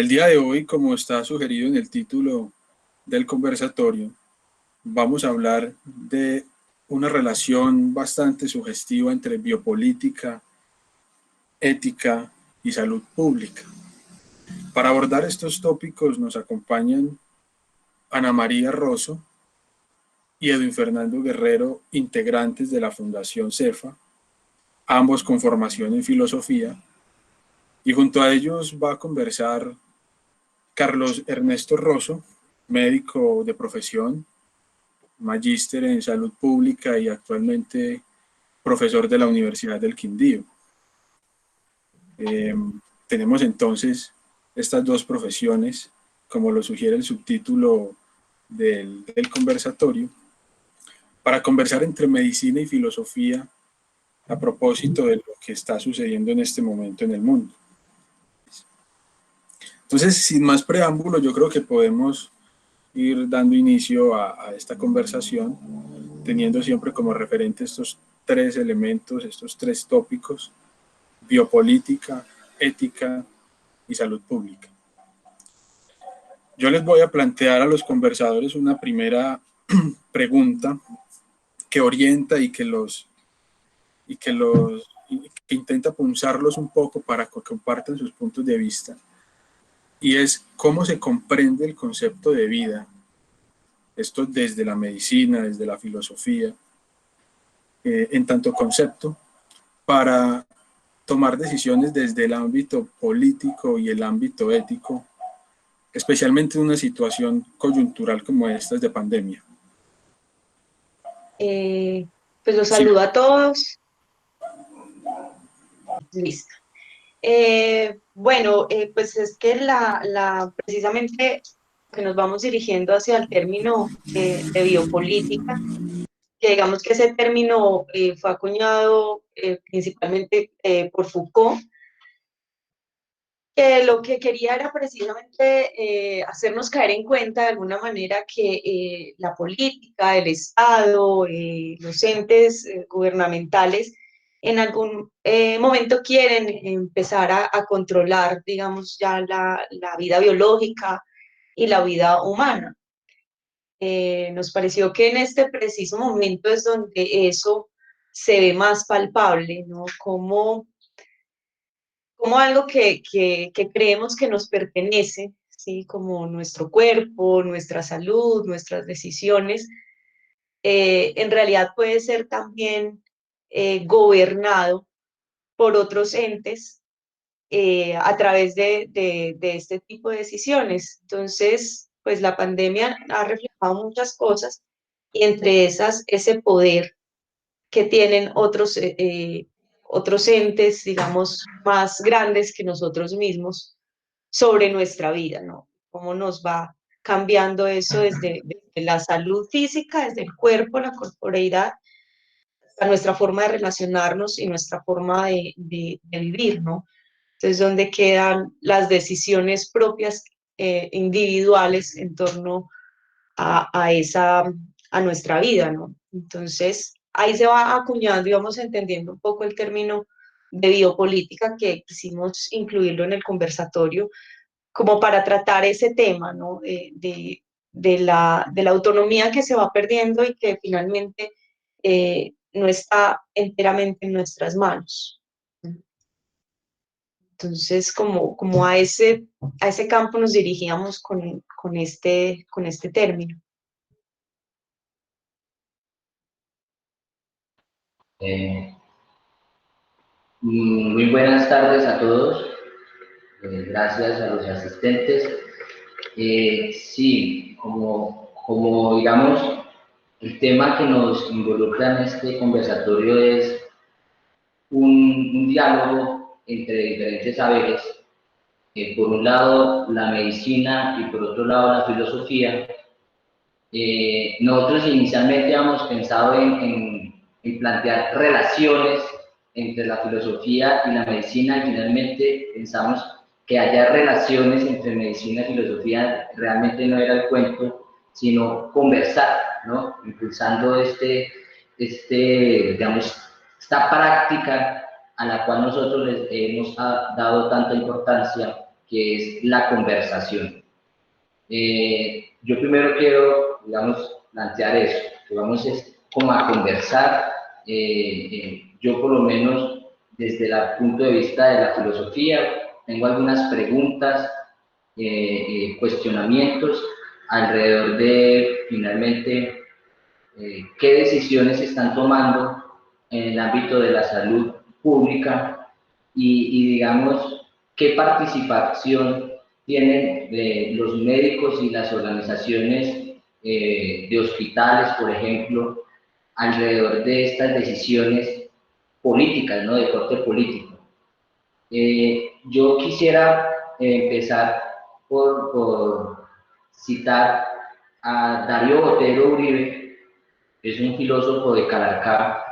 El día de hoy, como está sugerido en el título del conversatorio, vamos a hablar de una relación bastante sugestiva entre biopolítica, ética y salud pública. Para abordar estos tópicos nos acompañan Ana María Rosso y Edwin Fernando Guerrero, integrantes de la Fundación CEFA, ambos con formación en filosofía, y junto a ellos va a conversar Carlos Ernesto Rosso, médico de profesión, magíster en salud pública y actualmente profesor de la Universidad del Quindío. Tenemos entonces estas dos profesiones, como lo sugiere el subtítulo del conversatorio, para conversar entre medicina y filosofía a propósito de lo que está sucediendo en este momento en el mundo. Entonces, sin más preámbulo, yo creo que podemos ir dando inicio a esta conversación, teniendo siempre como referente estos tres elementos, estos tres tópicos: biopolítica, ética y salud pública. Yo les voy a plantear a los conversadores una primera pregunta que orienta y que intenta punzarlos un poco para que compartan sus puntos de vista, y es cómo se comprende el concepto de vida, esto desde la medicina, desde la filosofía, en tanto concepto, para tomar decisiones desde el ámbito político y el ámbito ético, especialmente en una situación coyuntural como esta de pandemia. Pues los Sí. saludo a todos. Listo. Bueno, pues es que precisamente que nos vamos dirigiendo hacia el término de biopolítica, que digamos que ese término fue acuñado principalmente por Foucault, que lo que quería era precisamente hacernos caer en cuenta de alguna manera que la política, el Estado, los entes gubernamentales en algún momento quieren empezar a controlar, digamos, ya la vida biológica y la vida humana. Nos pareció que en este preciso momento es donde eso se ve más palpable, ¿no? Como algo que creemos que nos pertenece, ¿sí? Como nuestro cuerpo, nuestra salud, nuestras decisiones, en realidad puede ser también gobernado por otros entes a través de este tipo de decisiones. Entonces, pues la pandemia ha reflejado muchas cosas y entre esas ese poder que tienen otros entes, digamos, más grandes que nosotros mismos sobre nuestra vida, ¿no? Cómo nos va cambiando eso desde la salud física, desde el cuerpo, la corporeidad, a nuestra forma de relacionarnos y nuestra forma de vivir, ¿no? Entonces, ¿dónde quedan las decisiones propias individuales en torno a nuestra vida, ¿no? Entonces, ahí se va acuñando y vamos entendiendo un poco el término de biopolítica que quisimos incluirlo en el conversatorio como para tratar ese tema, ¿no? De la autonomía que se va perdiendo y que finalmente no está enteramente en nuestras manos. Entonces, como a ese campo nos dirigíamos con este término. Eh, Muy buenas tardes a todos. Gracias a los asistentes. Sí, como digamos, el tema que nos involucra en este conversatorio es un diálogo entre diferentes saberes. Por un lado, la medicina y por otro lado, la filosofía. Nosotros inicialmente habíamos pensado en plantear relaciones entre la filosofía y la medicina, y finalmente pensamos que haya relaciones entre medicina y filosofía realmente no era el cuento, sino conversar, ¿no? Impulsando digamos, esta práctica a la cual nosotros les hemos dado tanta importancia, que es la conversación. Yo primero quiero, digamos, plantear eso, que vamos como a conversar, yo por lo menos desde el punto de vista de la filosofía, tengo algunas preguntas, cuestionamientos alrededor de, finalmente, qué decisiones se están tomando en el ámbito de la salud pública y digamos, qué participación tienen los médicos y las organizaciones de hospitales, por ejemplo, alrededor de estas decisiones políticas, ¿no? De corte político. Yo quisiera empezar por citar a Darío Botero Uribe, que es un filósofo de Calarcá,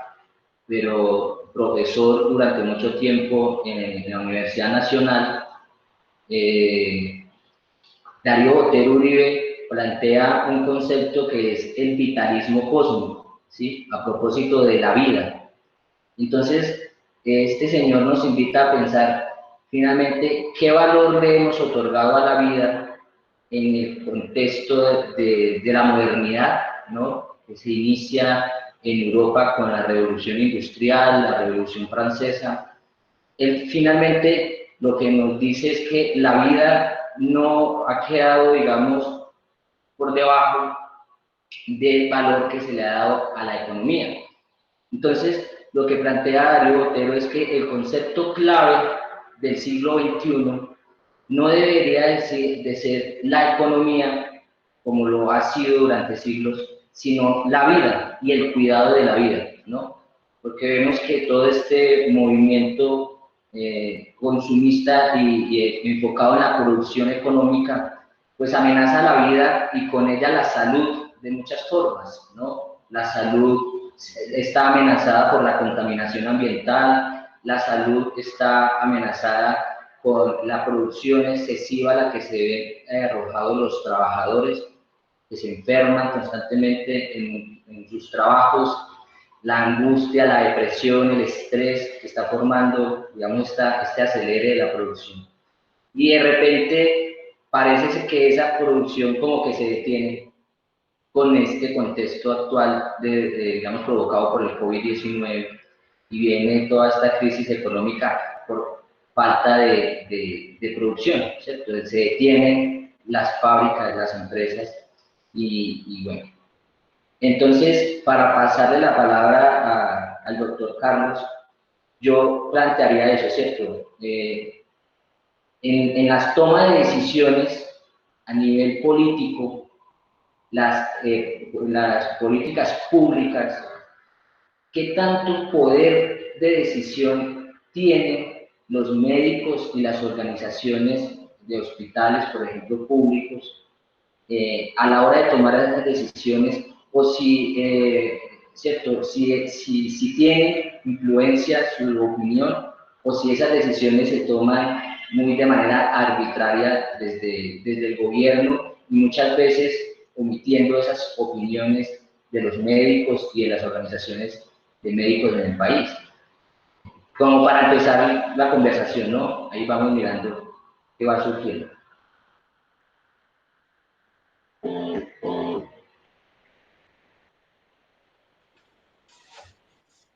pero profesor durante mucho tiempo en la Universidad Nacional. Darío Botero Uribe plantea un concepto que es el vitalismo cósmico, ¿sí? A propósito de la vida. Entonces, este señor nos invita a pensar finalmente qué valor le hemos otorgado a la vida en el contexto de la modernidad, ¿no? Que se inicia en Europa con la Revolución Industrial, la Revolución Francesa. Él finalmente lo que nos dice es que la vida no ha quedado, digamos, por debajo del valor que se le ha dado a la economía. Entonces, lo que plantea Darío Botero es que el concepto clave del siglo XXI no debería de ser la economía, como lo ha sido durante siglos, sino la vida y el cuidado de la vida, ¿no? Porque vemos que todo este movimiento consumista y enfocado en la producción económica, pues amenaza la vida y con ella la salud de muchas formas, ¿no? La salud está amenazada por la contaminación ambiental, la salud está amenazada por la producción excesiva a la que se ven arrojados los trabajadores, que se enferman constantemente en sus trabajos, la angustia, la depresión, el estrés que está formando, digamos, este acelere de la producción. Y de repente parece que esa producción como que se detiene con este contexto actual, digamos, provocado por el COVID-19, y viene toda esta crisis económica por falta de producción, ¿cierto? Se detienen las fábricas, las empresas, y bueno. Entonces, para pasarle la palabra al doctor Carlos, yo plantearía eso, ¿cierto? En las tomas de decisiones a nivel político, las políticas públicas, ¿qué tanto poder de decisión tienen los médicos y las organizaciones de hospitales, por ejemplo, públicos, a la hora de tomar esas decisiones? O si, ¿cierto? Si tienen influencia su opinión, o si esas decisiones se toman muy de manera arbitraria desde el gobierno, y muchas veces omitiendo esas opiniones de los médicos y de las organizaciones de médicos en el país. Como para empezar la conversación, ¿no? Ahí vamos mirando qué va surgiendo.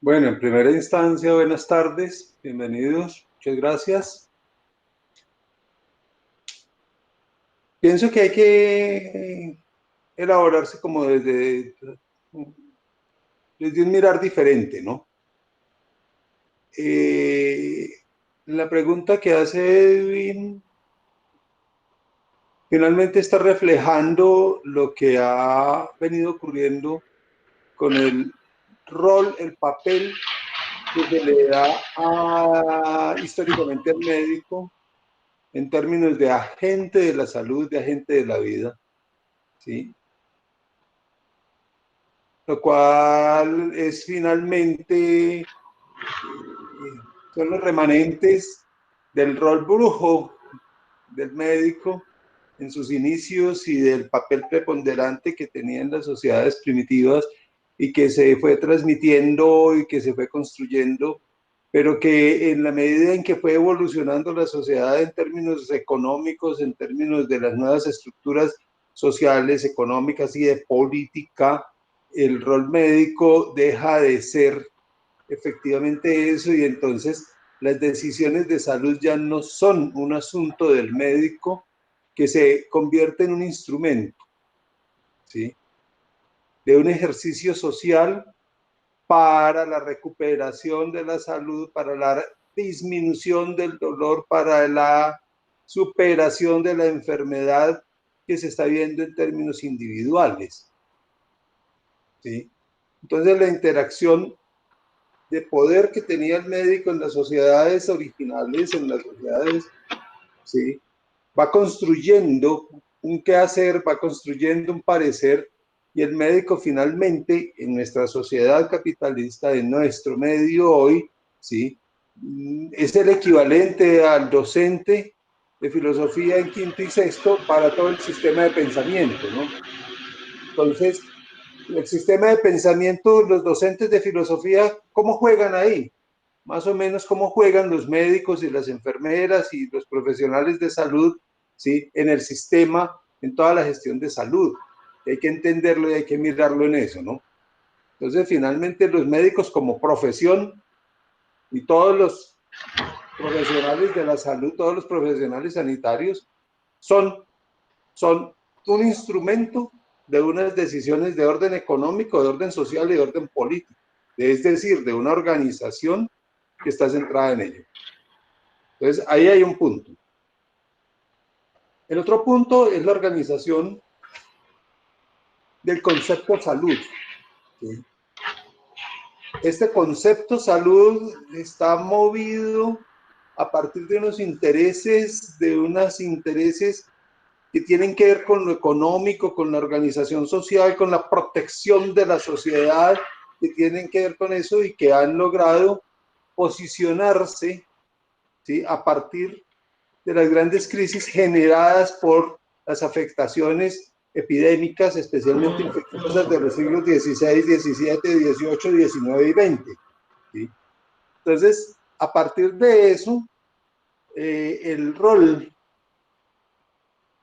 Bueno, en primera instancia, buenas tardes, bienvenidos, muchas gracias. Pienso que hay que elaborarse como desde un mirar diferente, ¿no? La pregunta que hace Edwin finalmente está reflejando lo que ha venido ocurriendo con el rol, el papel que se le da históricamente al médico en términos de agente de la salud, de agente de la vida, ¿sí? Lo cual es finalmente, son los remanentes del rol brujo del médico en sus inicios y del papel preponderante que tenían las sociedades primitivas y que se fue transmitiendo y que se fue construyendo pero que en la medida en que fue evolucionando la sociedad en términos económicos, en términos de las nuevas estructuras sociales, económicas y de política, el rol médico deja de ser efectivamente eso, y entonces las decisiones de salud ya no son un asunto del médico, que se convierte en un instrumento, ¿sí?, de un ejercicio social para la recuperación de la salud, para la disminución del dolor, para la superación de la enfermedad que se está viendo en términos individuales, ¿sí? Entonces la interacción de poder que tenía el médico en las sociedades originales, en las sociedades, ¿sí?, va construyendo un quehacer, va construyendo un parecer, y el médico finalmente en nuestra sociedad capitalista, en nuestro medio hoy, ¿sí?, es el equivalente al docente de filosofía en quinto y sexto para todo el sistema de pensamiento, ¿no? Entonces, el sistema de pensamiento, los docentes de filosofía, ¿cómo juegan ahí? Más o menos cómo juegan los médicos y las enfermeras y los profesionales de salud, ¿sí?, en el sistema, en toda la gestión de salud. Hay que entenderlo y hay que mirarlo en eso, ¿no? Entonces, finalmente, los médicos como profesión y todos los profesionales de la salud, todos los profesionales sanitarios, son un instrumento de unas decisiones de orden económico, de orden social y de orden político, es decir, de una organización que está centrada en ello. Entonces, ahí hay un punto. El otro punto es la organización del concepto salud, ¿sí? Este concepto salud está movido a partir de unos intereses, que tienen que ver con lo económico, con la organización social, con la protección de la sociedad, que tienen que ver con eso y que han logrado posicionarse, ¿sí?, a partir de las grandes crisis generadas por las afectaciones epidémicas, especialmente infecciosas de los siglos XVI, XVII, XVIII, XIX y XX, ¿sí? Entonces, a partir de eso, el rol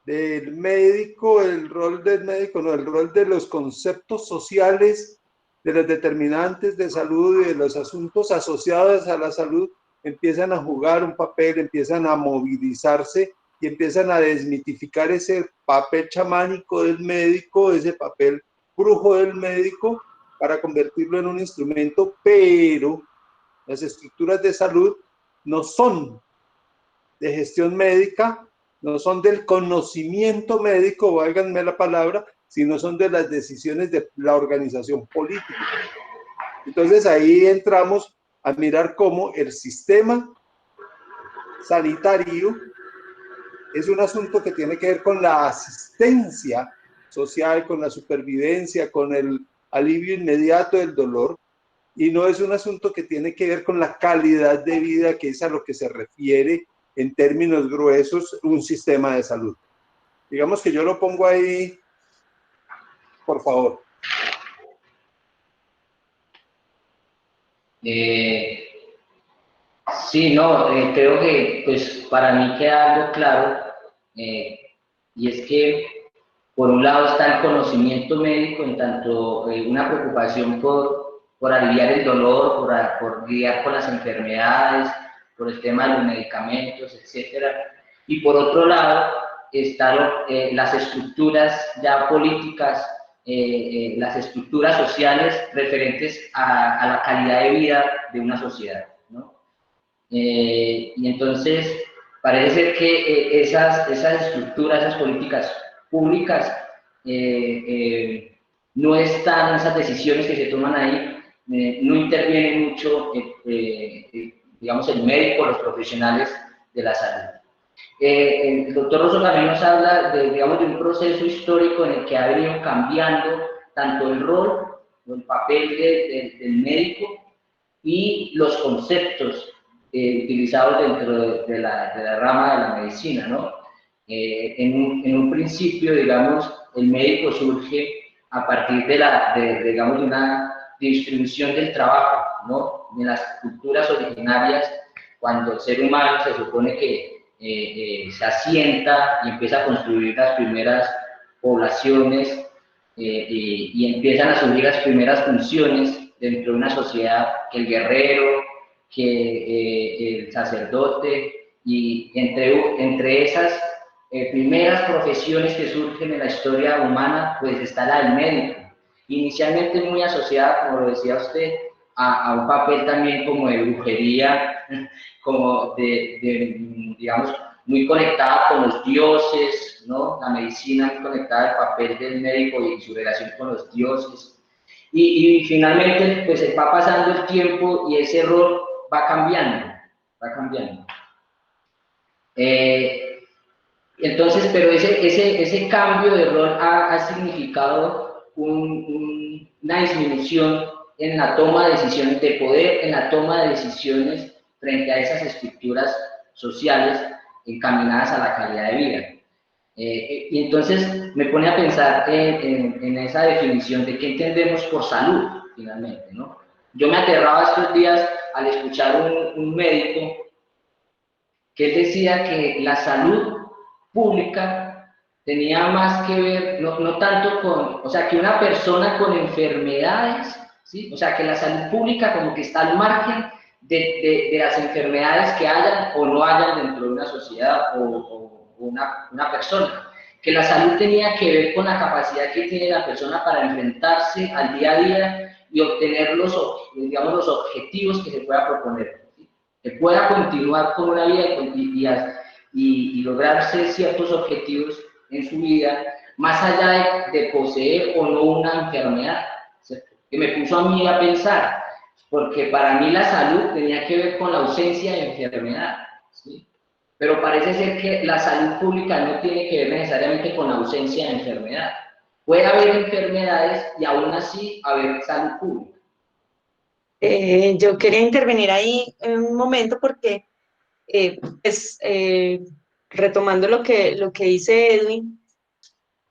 del médico, el rol de los conceptos sociales, de los determinantes de salud y de los asuntos asociados a la salud, empiezan a jugar un papel, empiezan a movilizarse y empiezan a desmitificar ese papel chamánico del médico, ese papel brujo del médico, para convertirlo en un instrumento. Pero las estructuras de salud no son de gestión médica, no son del conocimiento médico, válganme la palabra, sino son de las decisiones de la organización política. Entonces ahí entramos a mirar cómo el sistema sanitario es un asunto que tiene que ver con la asistencia social, con la supervivencia, con el alivio inmediato del dolor, y no es un asunto que tiene que ver con la calidad de vida, que es a lo que se refiere en términos gruesos un sistema de salud. Digamos que yo lo pongo ahí, por favor. Sí, no, creo que pues para mí queda algo claro, y es que por un lado está el conocimiento médico, en tanto una preocupación por aliviar el dolor, por lidiar con las enfermedades, por el tema de los medicamentos, etcétera. Y por otro lado están las estructuras ya políticas, las estructuras sociales referentes a la calidad de vida de una sociedad, ¿no? Y entonces parece ser que esas estructuras, esas políticas públicas, no están, esas decisiones que se toman ahí, no intervienen mucho, digamos, el médico, los profesionales de la salud. El doctor Rosso también nos habla de, digamos, de un proceso histórico en el que ha venido cambiando tanto el rol o el papel del médico y los conceptos utilizados dentro de la rama de la medicina, ¿no? En un principio, digamos, el médico surge a partir digamos, de una distribución del trabajo, ¿no? En las culturas originarias, cuando el ser humano se supone que se asienta y empieza a construir las primeras poblaciones y empiezan a surgir las primeras funciones dentro de una sociedad, que el guerrero, que el sacerdote, y entre esas primeras profesiones que surgen en la historia humana, pues está la del médico, inicialmente muy asociada, como lo decía usted, a un papel también como de brujería, como digamos, muy conectada con los dioses, ¿no? La medicina muy conectada al papel del médico y su relación con los dioses. Y finalmente, pues va pasando el tiempo y ese rol va cambiando, va cambiando. Entonces, pero ese cambio de rol ha significado una disminución en la toma de decisiones de poder, en la toma de decisiones frente a esas estructuras sociales encaminadas a la calidad de vida. Y entonces me pone a pensar en esa definición de qué entendemos por salud, finalmente, ¿no? Yo me aterraba estos días al escuchar un médico que él decía que la salud pública tenía más que ver, no tanto con, o sea, que una persona con enfermedades, ¿sí? O sea, que la salud pública como que está al margen de las enfermedades que hayan o no hayan dentro de una sociedad o una persona. Que la salud tenía que ver con la capacidad que tiene la persona para enfrentarse al día a día y obtener los objetivos que se pueda proponer. ¿Sí? Que pueda continuar con una vida y lograrse ciertos objetivos en su vida, más allá de poseer o no una enfermedad, ¿cierto? Que me puso a mí a pensar, porque para mí la salud tenía que ver con la ausencia de enfermedad, ¿sí? Pero parece ser que la salud pública no tiene que ver necesariamente con la ausencia de enfermedad. Puede haber enfermedades y aún así haber salud pública. Yo quería intervenir ahí en un momento porque, retomando lo que dice Edwin,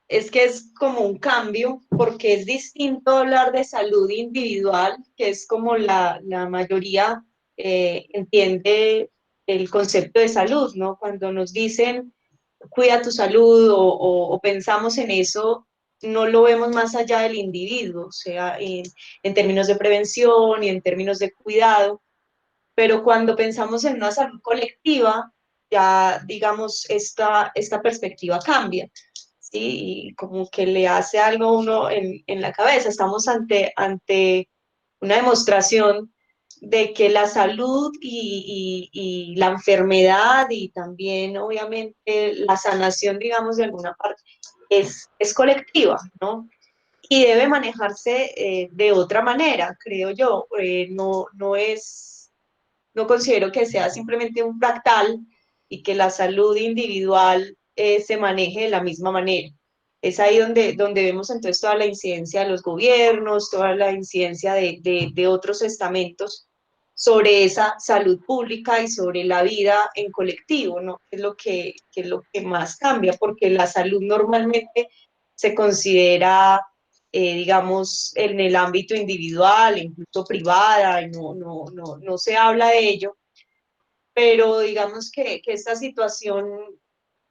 es que es como un cambio, porque es distinto hablar de salud individual, que es como la mayoría entiende el concepto de salud, ¿no? Cuando nos dicen cuida tu salud o pensamos en eso, no lo vemos más allá del individuo, o sea, en términos de prevención y en términos de cuidado, pero cuando pensamos en una salud colectiva, ya digamos, esta perspectiva cambia, ¿sí? Y como que le hace algo a uno en la cabeza. Estamos ante una demostración de que la salud y la enfermedad y también obviamente la sanación, digamos, de alguna parte, es colectiva, ¿no? Y debe manejarse de otra manera, creo yo. No considero que sea simplemente un fractal y que la salud individual se maneje de la misma manera. Es ahí donde vemos entonces toda la incidencia de los gobiernos, toda la incidencia de otros estamentos sobre esa salud pública y sobre la vida en colectivo, ¿no? Es lo que más cambia, porque la salud normalmente se considera digamos, en el ámbito individual, incluso privada, y no se habla de ello, pero digamos que esta situación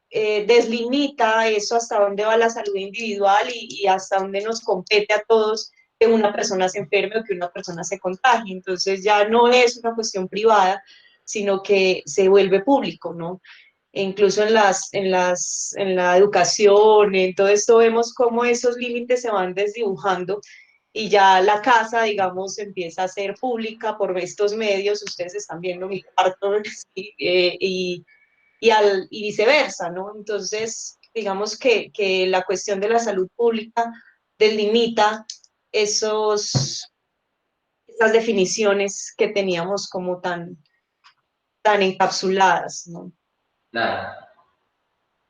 deslimita eso hasta dónde va la salud individual y hasta dónde nos compete a todos que una persona se enferme o que una persona se contagie. Entonces ya no es una cuestión privada, sino que se vuelve público, ¿no? E incluso en la educación, en todo esto vemos cómo esos límites se van desdibujando y ya la casa, digamos, empieza a ser pública por estos medios. Ustedes están viendo mi cuarto, ¿sí? Y viceversa, ¿no? Entonces, digamos que la cuestión de la salud pública delimita esas definiciones que teníamos como tan encapsuladas, ¿no? Claro.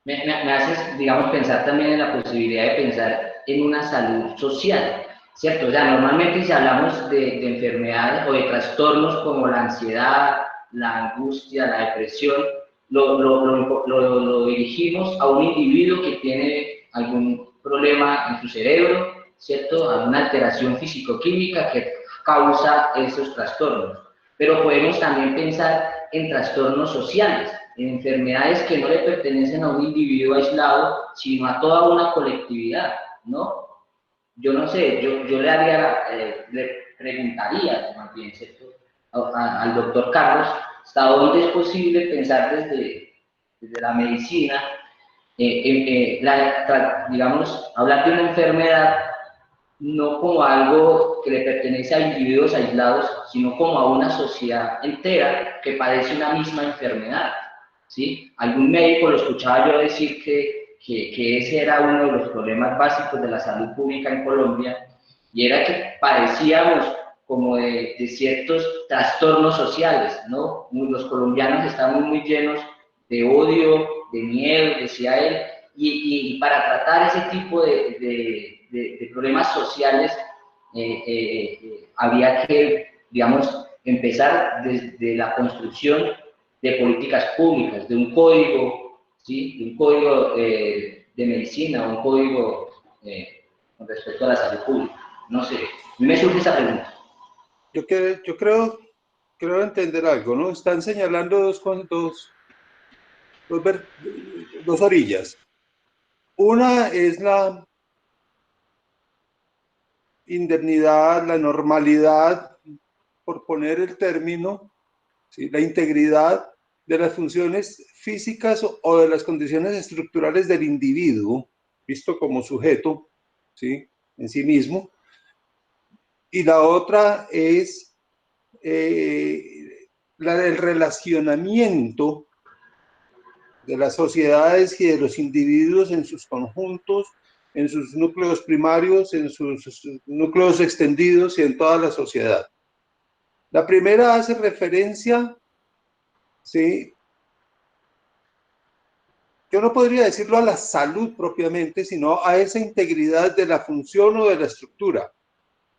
Me haces, digamos, pensar también en la posibilidad de pensar en una salud social, ¿cierto? O sea, normalmente si hablamos de enfermedades o de trastornos como la ansiedad, la angustia, la depresión, lo dirigimos a un individuo que tiene algún problema en su cerebro, ¿cierto? Alguna alteración físico-química que causa esos trastornos. Pero podemos también pensar en trastornos sociales, en enfermedades que no le pertenecen a un individuo aislado, sino a toda una colectividad, ¿no? Yo no sé, yo le haría, le preguntaría, más bien, ¿cierto? Al doctor Carlos, ¿hasta dónde es posible pensar desde la medicina, digamos, hablar de una enfermedad no como algo que le pertenece a individuos aislados, sino como a una sociedad entera que padece una misma enfermedad, ¿sí? Algún médico lo escuchaba yo decir que ese era uno de los problemas básicos de la salud pública en Colombia, y era que padecíamos como de ciertos trastornos sociales, ¿no? Los colombianos estamos muy llenos de odio, de miedo, decía él, y para tratar ese tipo de problemas sociales había que, digamos, empezar desde la construcción de políticas públicas, de un código, ¿sí? De un código de medicina, un código con respecto a la salud pública. No sé, a mí me surge esa pregunta. Yo creo entender algo, ¿no? Están señalando dos orillas. Una es la indemnidad, la normalidad, por poner el término, ¿sí? La integridad de las funciones físicas o de las condiciones estructurales del individuo, visto como sujeto, ¿sí? En sí mismo. Y la otra es la del relacionamiento de las sociedades y de los individuos en sus conjuntos, en sus núcleos primarios, en sus núcleos extendidos y en toda la sociedad. La primera hace referencia, ¿sí? Yo no podría decirlo a la salud propiamente, sino a esa integridad de la función o de la estructura,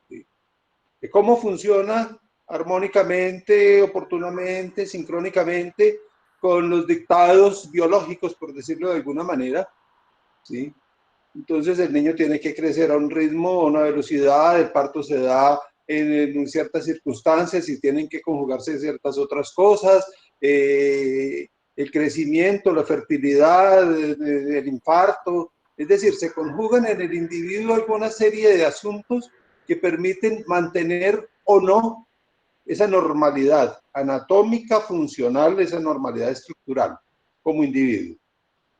¿sí? De cómo funciona armónicamente, oportunamente, sincrónicamente, con los dictados biológicos, por decirlo de alguna manera, ¿sí? Entonces el niño tiene que crecer a un ritmo, a una velocidad, el parto se da en ciertas circunstancias y tienen que conjugarse ciertas otras cosas, el crecimiento, la fertilidad, el infarto, es decir, se conjugan en el individuo alguna serie de asuntos que permiten mantener o no esa normalidad anatómica, funcional, esa normalidad estructural como individuo.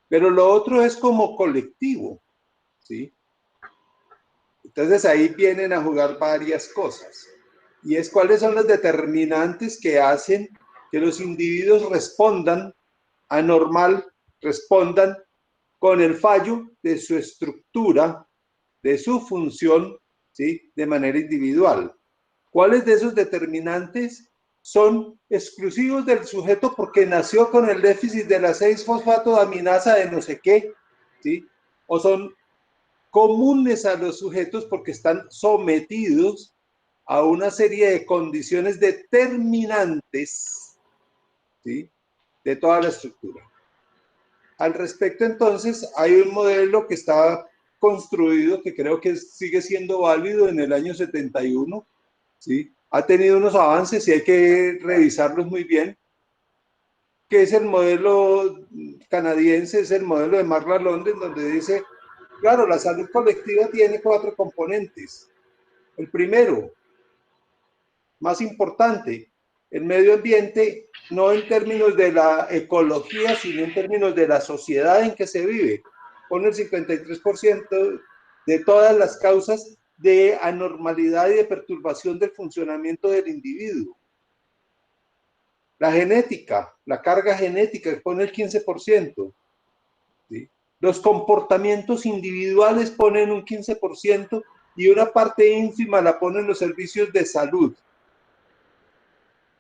Pero lo otro es como colectivo, ¿sí? Entonces ahí vienen a jugar varias cosas. Y es cuáles son los determinantes que hacen que los individuos respondan anormal, respondan con el fallo de su estructura, de su función, ¿sí? De manera individual. ¿Cuáles de esos determinantes son exclusivos del sujeto porque nació con el déficit de la 6-fosfatoaminasa de no sé qué, ¿sí? O son comunes a los sujetos porque están sometidos a una serie de condiciones determinantes, ¿sí? De toda la estructura. Al respecto, entonces, hay un modelo que está construido, que creo que sigue siendo válido en el año 71, ¿sí? Ha tenido unos avances y hay que revisarlos muy bien, que es el modelo canadiense, es el modelo de Mark Lalonde, donde dice, claro, la salud colectiva tiene 4 componentes. El primero, más importante, el medio ambiente, no en términos de la ecología, sino en términos de la sociedad en que se vive. Pone el 53% de todas las causas de anormalidad y de perturbación del funcionamiento del individuo. La genética, la carga genética, pone el 15%. ¿Sí? Los comportamientos individuales ponen un 15% y una parte ínfima la ponen los servicios de salud.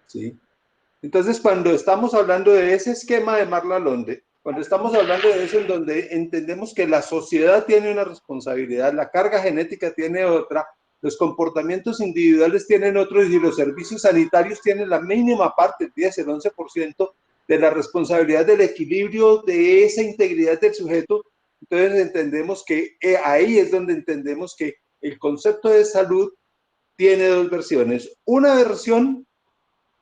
¿Sí? Entonces, cuando estamos hablando de ese esquema de Mark Lalonde, cuando estamos hablando de eso en donde entendemos que la sociedad tiene una responsabilidad, la carga genética tiene otra, los comportamientos individuales tienen otros y los servicios sanitarios tienen la mínima parte, el 10, el 11% de la responsabilidad del equilibrio de esa integridad del sujeto. Entonces entendemos que ahí es donde entendemos que el concepto de salud tiene dos versiones. Una versión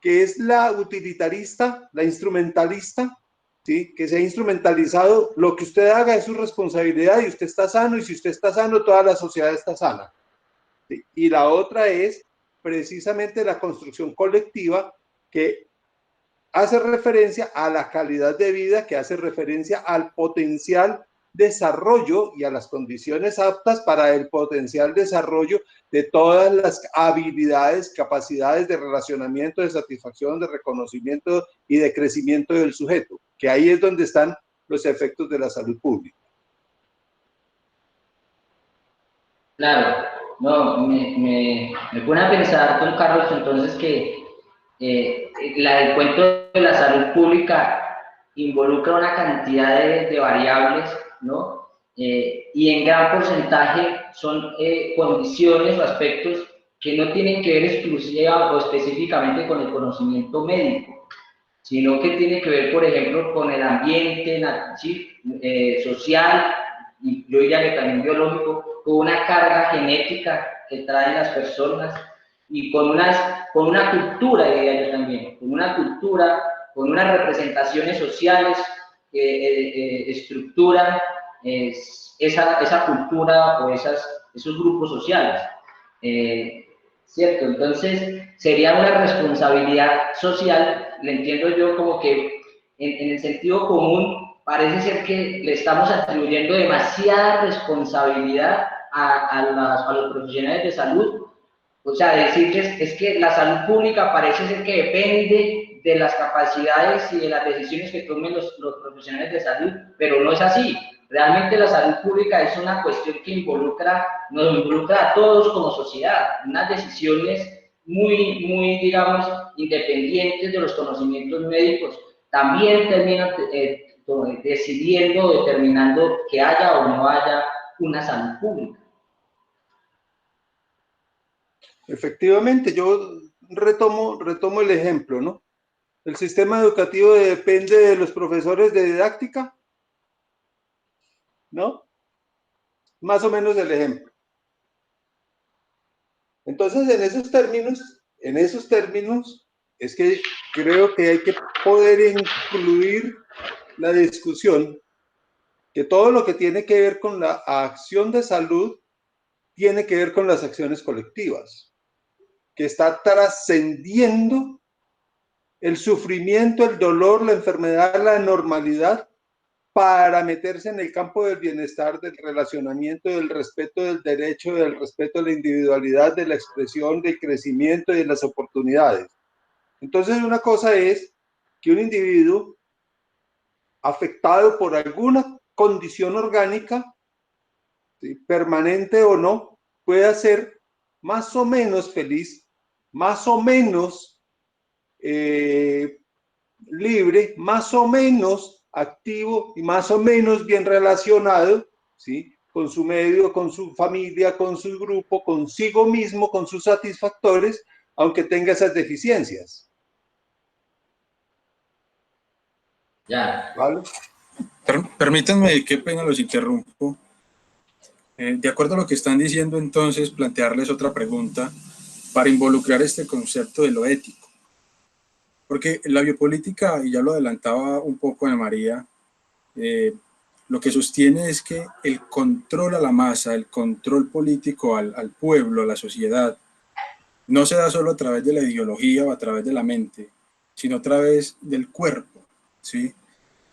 que es la utilitarista, la instrumentalista, ¿sí? Que se ha instrumentalizado, lo que usted haga es su responsabilidad y usted está sano, y si usted está sano, toda la sociedad está sana. ¿Sí? Y la otra es precisamente la construcción colectiva, que hace referencia a la calidad de vida, que hace referencia al potencial desarrollo y a las condiciones aptas para el potencial desarrollo de todas las habilidades, capacidades de relacionamiento, de satisfacción, de reconocimiento y de crecimiento del sujeto, que ahí es donde están los efectos de la salud pública. Claro, no, me pone a pensar, don Carlos, entonces que el cuento de la salud pública involucra una cantidad de variables, ¿no? Y en gran porcentaje son condiciones o aspectos que no tienen que ver exclusiva o específicamente con el conocimiento médico, sino que tiene que ver, por ejemplo, con el ambiente, ¿sí? Social, y yo diría que también biológico, con una carga genética que traen las personas y con una cultura, diría yo también, con una cultura, con unas representaciones sociales que estructuran esa cultura o esos grupos sociales. ¿Cierto? Entonces, sería una responsabilidad social, le entiendo yo como que en el sentido común parece ser que le estamos atribuyendo demasiada responsabilidad a los profesionales de salud. O sea, decirles es que la salud pública parece ser que depende de las capacidades y de las decisiones que tomen los profesionales de salud, pero no es así. Realmente la salud pública es una cuestión que nos involucra a todos como sociedad, unas decisiones muy, digamos, independientes de los conocimientos médicos. También terminan decidiendo, determinando que haya o no haya una salud pública. Efectivamente, yo retomo el ejemplo, ¿no? El sistema educativo depende de los profesores de didáctica, ¿no? Más o menos el ejemplo. Entonces, en esos términos, es que creo que hay que poder incluir la discusión que todo lo que tiene que ver con la acción de salud tiene que ver con las acciones colectivas, que está trascendiendo el sufrimiento, el dolor, la enfermedad, la normalidad, para meterse en el campo del bienestar, del relacionamiento, del respeto del derecho, del respeto de la individualidad, de la expresión, del crecimiento y de las oportunidades. Entonces, una cosa es que un individuo afectado por alguna condición orgánica, ¿sí?, permanente o no, pueda ser más o menos feliz, más o menos libre, más o menos activo y más o menos bien relacionado, ¿sí?, con su medio, con su familia, con su grupo, consigo mismo, con sus satisfactores, aunque tenga esas deficiencias. Ya. ¿Vale? Permítanme, qué pena los interrumpo. De acuerdo a lo que están diciendo, entonces, plantearles otra pregunta para involucrar este concepto de lo ético. Porque la biopolítica, y ya lo adelantaba un poco Ana María, lo que sostiene es que el control a la masa, el control político al pueblo, a la sociedad, no se da solo a través de la ideología o a través de la mente, sino a través del cuerpo, ¿sí?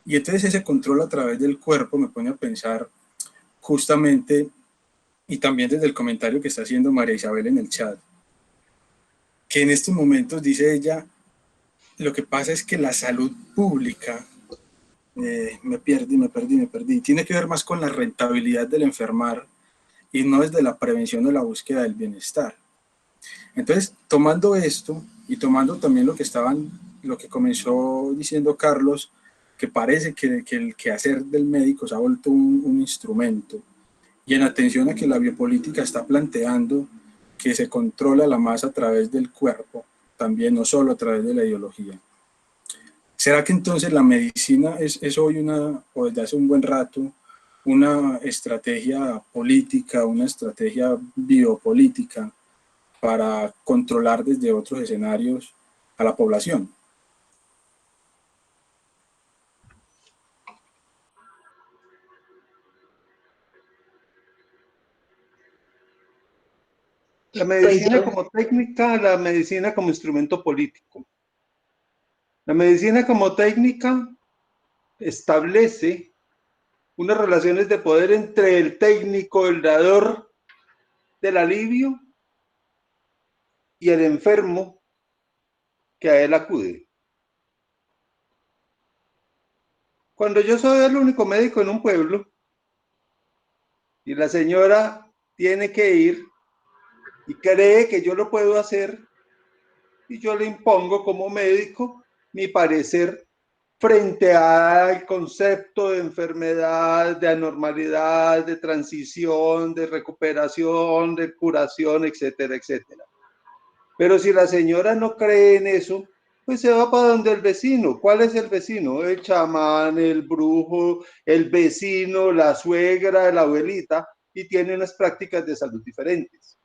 Y entonces ese control a través del cuerpo me pone a pensar justamente, y también desde el comentario que está haciendo María Isabel en el chat, que en estos momentos, dice ella, lo que pasa es que la salud pública, me perdí, tiene que ver más con la rentabilidad del enfermar y no desde la prevención o la búsqueda del bienestar. Entonces, tomando esto y tomando también lo que comenzó diciendo Carlos, que parece que el quehacer del médico se ha vuelto un instrumento, y en atención a que la biopolítica está planteando que se controla la masa a través del cuerpo, también no solo a través de la ideología. ¿Será que entonces la medicina es hoy o desde hace un buen rato, una estrategia política, una estrategia biopolítica para controlar desde otros escenarios a la población. La medicina como técnica, la medicina como instrumento político. La medicina como técnica establece unas relaciones de poder entre el técnico, el dador del alivio, y el enfermo que a él acude. Cuando yo soy el único médico en un pueblo y la señora tiene que ir y cree que yo lo puedo hacer, y yo le impongo como médico mi parecer frente al concepto de enfermedad, de anormalidad, de transición, de recuperación, de curación, etcétera, etcétera. Pero si la señora no cree en eso, pues se va para donde el vecino. ¿Cuál es el vecino? El chamán, el brujo, el vecino, la suegra, la abuelita, y tiene unas prácticas de salud diferentes.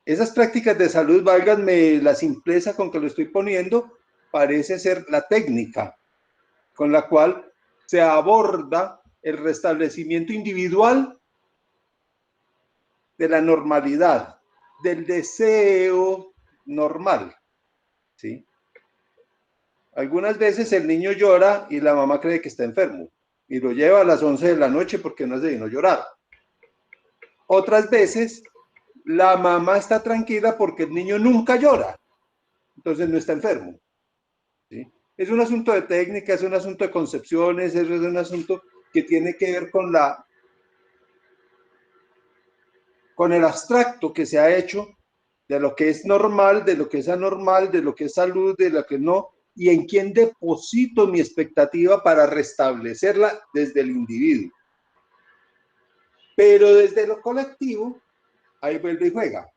Esas prácticas de salud, válganme la simpleza con que lo estoy poniendo, parece ser la técnica con la cual se aborda el restablecimiento individual de la normalidad, del deseo normal, ¿sí? Algunas veces el niño llora y la mamá cree que está enfermo y lo lleva a las 11 de la noche porque no se vino a llorar. Otras veces la mamá está tranquila porque el niño nunca llora, entonces no está enfermo, ¿sí? Es un asunto de técnica, es un asunto de concepciones, es un asunto que tiene que ver con el abstracto que se ha hecho de lo que es normal, de lo que es anormal, de lo que es salud, de lo que no, y en quién deposito mi expectativa para restablecerla desde el individuo. Pero desde lo colectivo, ahí vuelve y juega.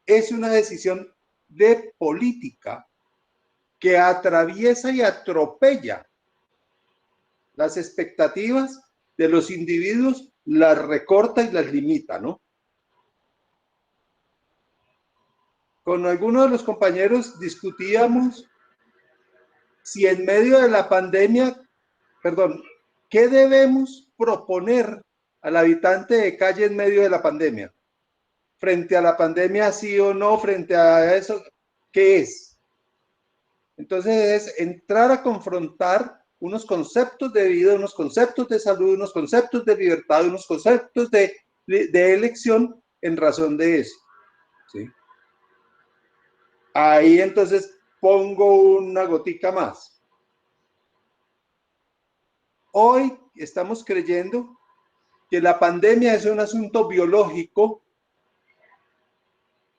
Es una decisión de política que atraviesa y atropella las expectativas de los individuos, las recorta y las limita, ¿no? Con algunos de los compañeros discutíamos si en medio de la pandemia, ¿qué debemos proponer al habitante de calle en medio de la pandemia? Frente a la pandemia, sí o no, frente a eso, ¿qué es? Entonces es entrar a confrontar unos conceptos de vida, unos conceptos de salud, unos conceptos de libertad, unos conceptos de elección en razón de eso, ¿sí? Ahí entonces pongo una gotica más. Hoy estamos creyendo que la pandemia es un asunto biológico,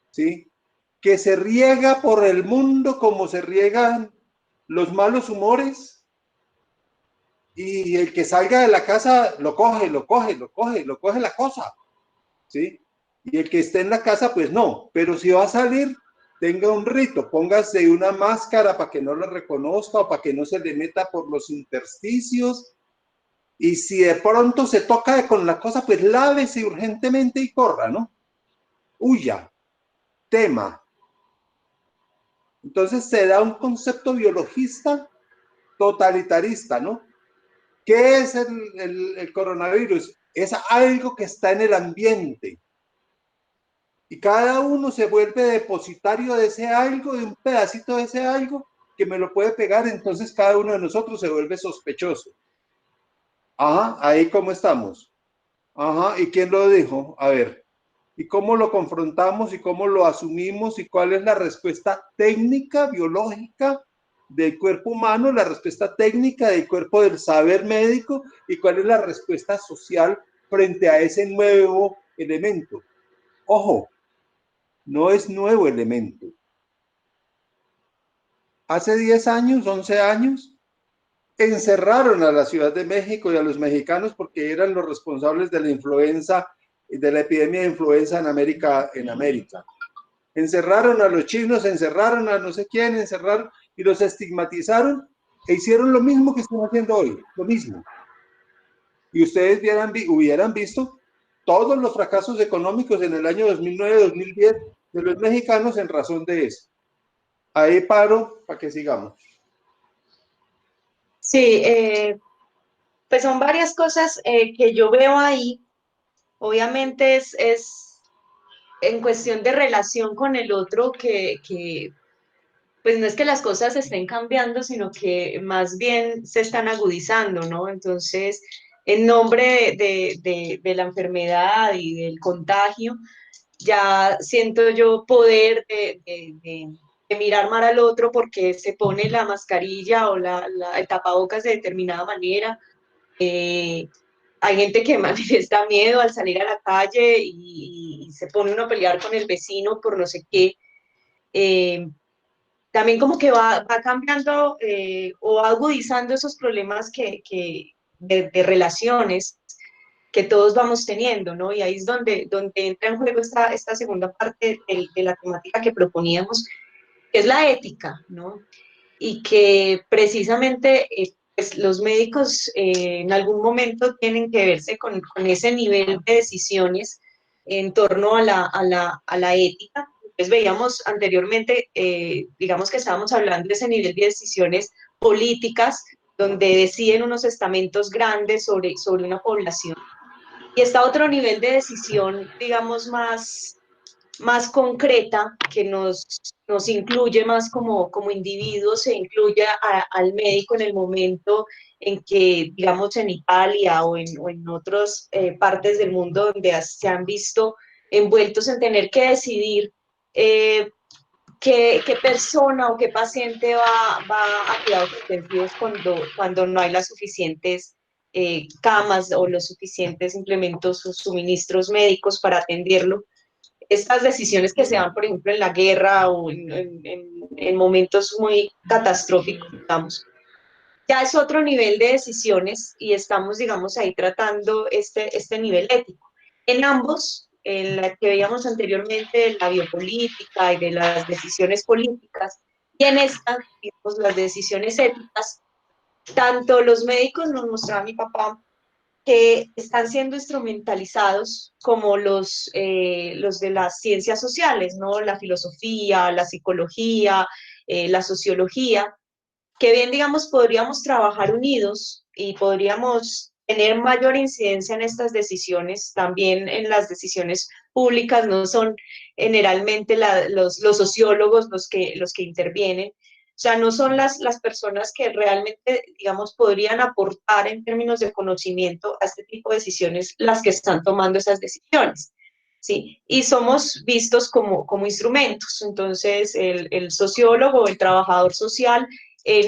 ¿sí? Que se riega por el mundo como se riegan los malos humores, y el que salga de la casa lo coge la cosa, ¿sí? Y el que esté en la casa, pues no, pero si va a salir, tenga un rito, póngase una máscara para que no lo reconozca o para que no se le meta por los intersticios. Y si de pronto se toca con la cosa, pues lávese urgentemente y corra, ¿no? Huya, tema. Entonces se da un concepto biologista totalitarista, ¿no? ¿Qué es el coronavirus? Es algo que está en el ambiente. Y cada uno se vuelve depositario de ese algo, de un pedacito de ese algo que me lo puede pegar, entonces cada uno de nosotros se vuelve sospechoso. Ajá, ahí cómo estamos. Ajá, ¿y quién lo dijo? A ver, ¿y cómo lo confrontamos y cómo lo asumimos y cuál es la respuesta técnica, biológica del cuerpo humano, la respuesta técnica del cuerpo del saber médico y cuál es la respuesta social frente a ese nuevo elemento? Ojo, no es nuevo elemento. Hace 10 años, 11 años, encerraron a la Ciudad de México y a los mexicanos porque eran los responsables de la influenza, de la epidemia de influenza en América. Encerraron a los chinos, encerraron a no sé quién, encerraron y los estigmatizaron e hicieron lo mismo que están haciendo hoy, lo mismo. Y ustedes hubieran visto todos los fracasos económicos en el año 2009, 2010 de los mexicanos en razón de eso. Ahí paro para que sigamos. Sí, pues son varias cosas que yo veo ahí. Obviamente es en cuestión de relación con el otro que pues no es que las cosas estén cambiando, sino que más bien se están agudizando, ¿no? Entonces, en nombre de la enfermedad y del contagio, ya siento yo poder de mirar mal al otro porque se pone la mascarilla o el tapabocas de determinada manera. Hay gente que manifiesta miedo al salir a la calle y se pone uno a pelear con el vecino por no sé qué. Eh, También como que va cambiando o agudizando esos problemas de relaciones que todos vamos teniendo, ¿no? Y ahí es donde entra en juego esta segunda parte de la temática que proponíamos, que es la ética, ¿no? Y que precisamente pues los médicos en algún momento tienen que verse con ese nivel de decisiones en torno a la ética. Pues veíamos anteriormente, digamos que estábamos hablando de ese nivel de decisiones políticas, donde deciden unos estamentos grandes sobre una población. Y está otro nivel de decisión, digamos, más concreta, que nos incluye más como individuos, se incluye al médico en el momento en que, digamos, en Italia o en otras partes del mundo donde se han visto envueltos en tener que decidir qué persona o qué paciente va a cuidados intensivos cuando no hay las suficientes camas o los suficientes implementos o suministros médicos para atenderlo. Estas decisiones que se dan, por ejemplo, en la guerra o en momentos muy catastróficos, digamos, ya es otro nivel de decisiones y estamos, digamos, ahí tratando este nivel ético. En ambos, en la que veíamos anteriormente, la biopolítica y de las decisiones políticas, y en esta, digamos, las decisiones éticas, tanto los médicos, nos mostraba mi papá, que están siendo instrumentalizados como los de las ciencias sociales, ¿no? La filosofía, la psicología, la sociología, que bien, digamos, podríamos trabajar unidos y podríamos tener mayor incidencia en estas decisiones, también en las decisiones públicas, no son generalmente los sociólogos los que intervienen, o sea, no son las personas que realmente, digamos, podrían aportar en términos de conocimiento a este tipo de decisiones las que están tomando esas decisiones. ¿Sí? Y somos vistos como instrumentos. Entonces, el sociólogo, el trabajador social,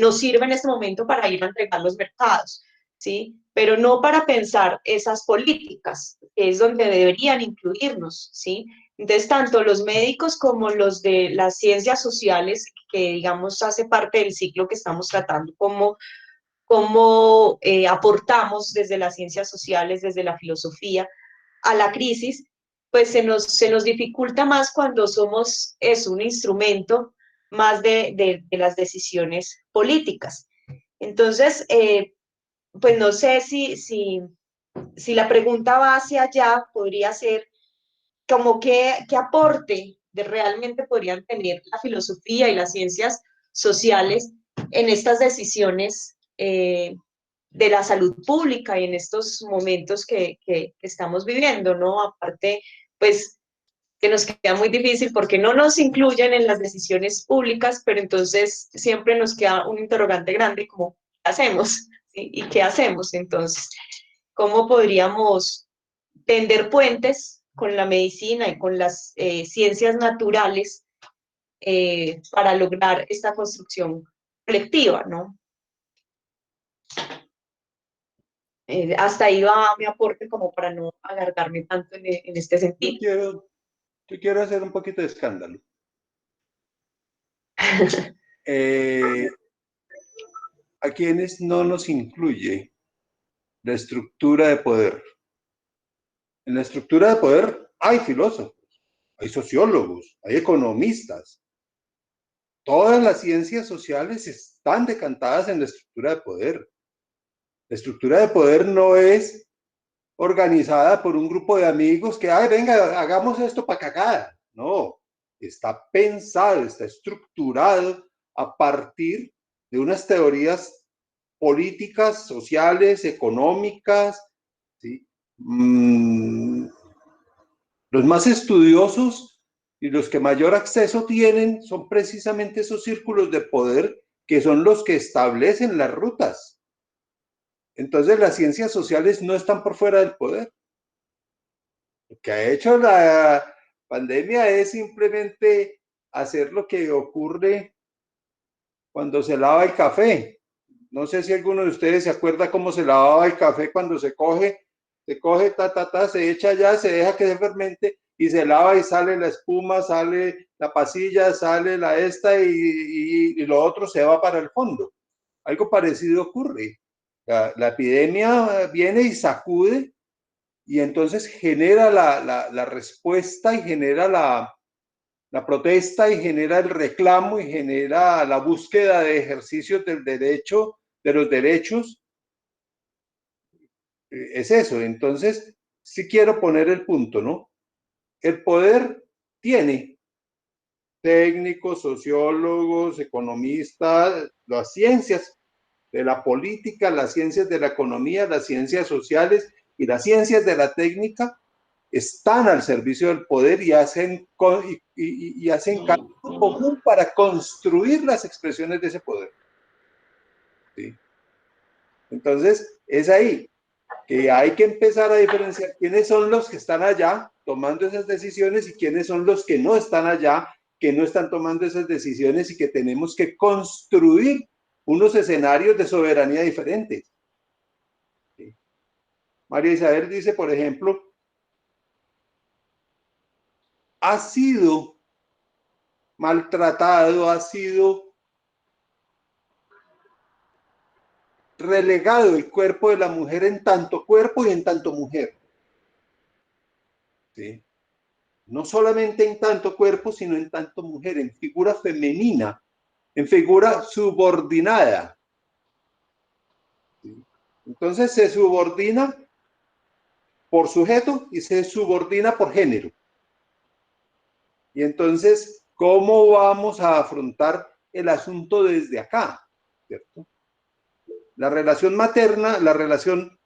nos sirve en este momento para ir a entregar los mercados, ¿sí? Pero no para pensar esas políticas, que es donde deberían incluirnos, ¿sí? Entonces, tanto los médicos como los de las ciencias sociales, que digamos hace parte del ciclo que estamos tratando, cómo aportamos desde las ciencias sociales, desde la filosofía, a la crisis, pues se nos dificulta más cuando somos un instrumento más de las decisiones políticas. Entonces, pues no sé si la pregunta va hacia allá, podría ser como qué aporte de realmente podrían tener la filosofía y las ciencias sociales en estas decisiones de la salud pública y en estos momentos que estamos viviendo, ¿no? Aparte, pues que nos queda muy difícil porque no nos incluyen en las decisiones públicas, pero entonces siempre nos queda un interrogante grande como, ¿qué hacemos? ¿Sí? ¿Y qué hacemos entonces? ¿Cómo podríamos tender puentes con la medicina y con las ciencias naturales para lograr esta construcción colectiva, ¿no? Hasta ahí va mi aporte como para no alargarme tanto en este sentido. Yo quiero hacer un poquito de escándalo. ¿A quienes no nos incluye la estructura de poder? En la estructura de poder hay filósofos, hay sociólogos, hay economistas. Todas las ciencias sociales están decantadas en la estructura de poder. La estructura de poder no es organizada por un grupo de amigos que, ay, venga, hagamos esto para cagada. No, está pensado, está estructurado a partir de unas teorías políticas, sociales, económicas, ¿sí? Los más estudiosos y los que mayor acceso tienen son precisamente esos círculos de poder que son los que establecen las rutas. Entonces las ciencias sociales no están por fuera del poder. Lo que ha hecho la pandemia es simplemente hacer lo que ocurre cuando se lava el café. No sé si alguno de ustedes se acuerda cómo se lavaba el café cuando se coge, se echa allá, se deja que se fermente y se lava y sale la espuma, sale la pasilla, sale la esta y lo otro se va para el fondo. Algo parecido ocurre. La epidemia viene y sacude y entonces genera la respuesta y genera la protesta y genera el reclamo y genera la búsqueda de ejercicios del derecho, de los derechos. Es eso. Entonces, sí quiero poner el punto, ¿no? El poder tiene técnicos, sociólogos, economistas, las ciencias de la política, las ciencias de la economía, las ciencias sociales y las ciencias de la técnica están al servicio del poder y hacen camino común para construir las expresiones de ese poder. ¿Sí? Entonces, es ahí que hay que empezar a diferenciar quiénes son los que están allá tomando esas decisiones y quiénes son los que no están allá, que no están tomando esas decisiones y que tenemos que construir unos escenarios de soberanía diferentes. ¿Sí? María Isabel dice, por ejemplo, ha sido maltratado, ha sido relegado el cuerpo de la mujer en tanto cuerpo y en tanto mujer. ¿Sí? No solamente en tanto cuerpo, sino en tanto mujer, en figura femenina, en figura subordinada. ¿Sí? Entonces se subordina por sujeto y se subordina por género. Y entonces, ¿cómo vamos a afrontar el asunto desde acá? ¿Cierto? La relación materna, la relación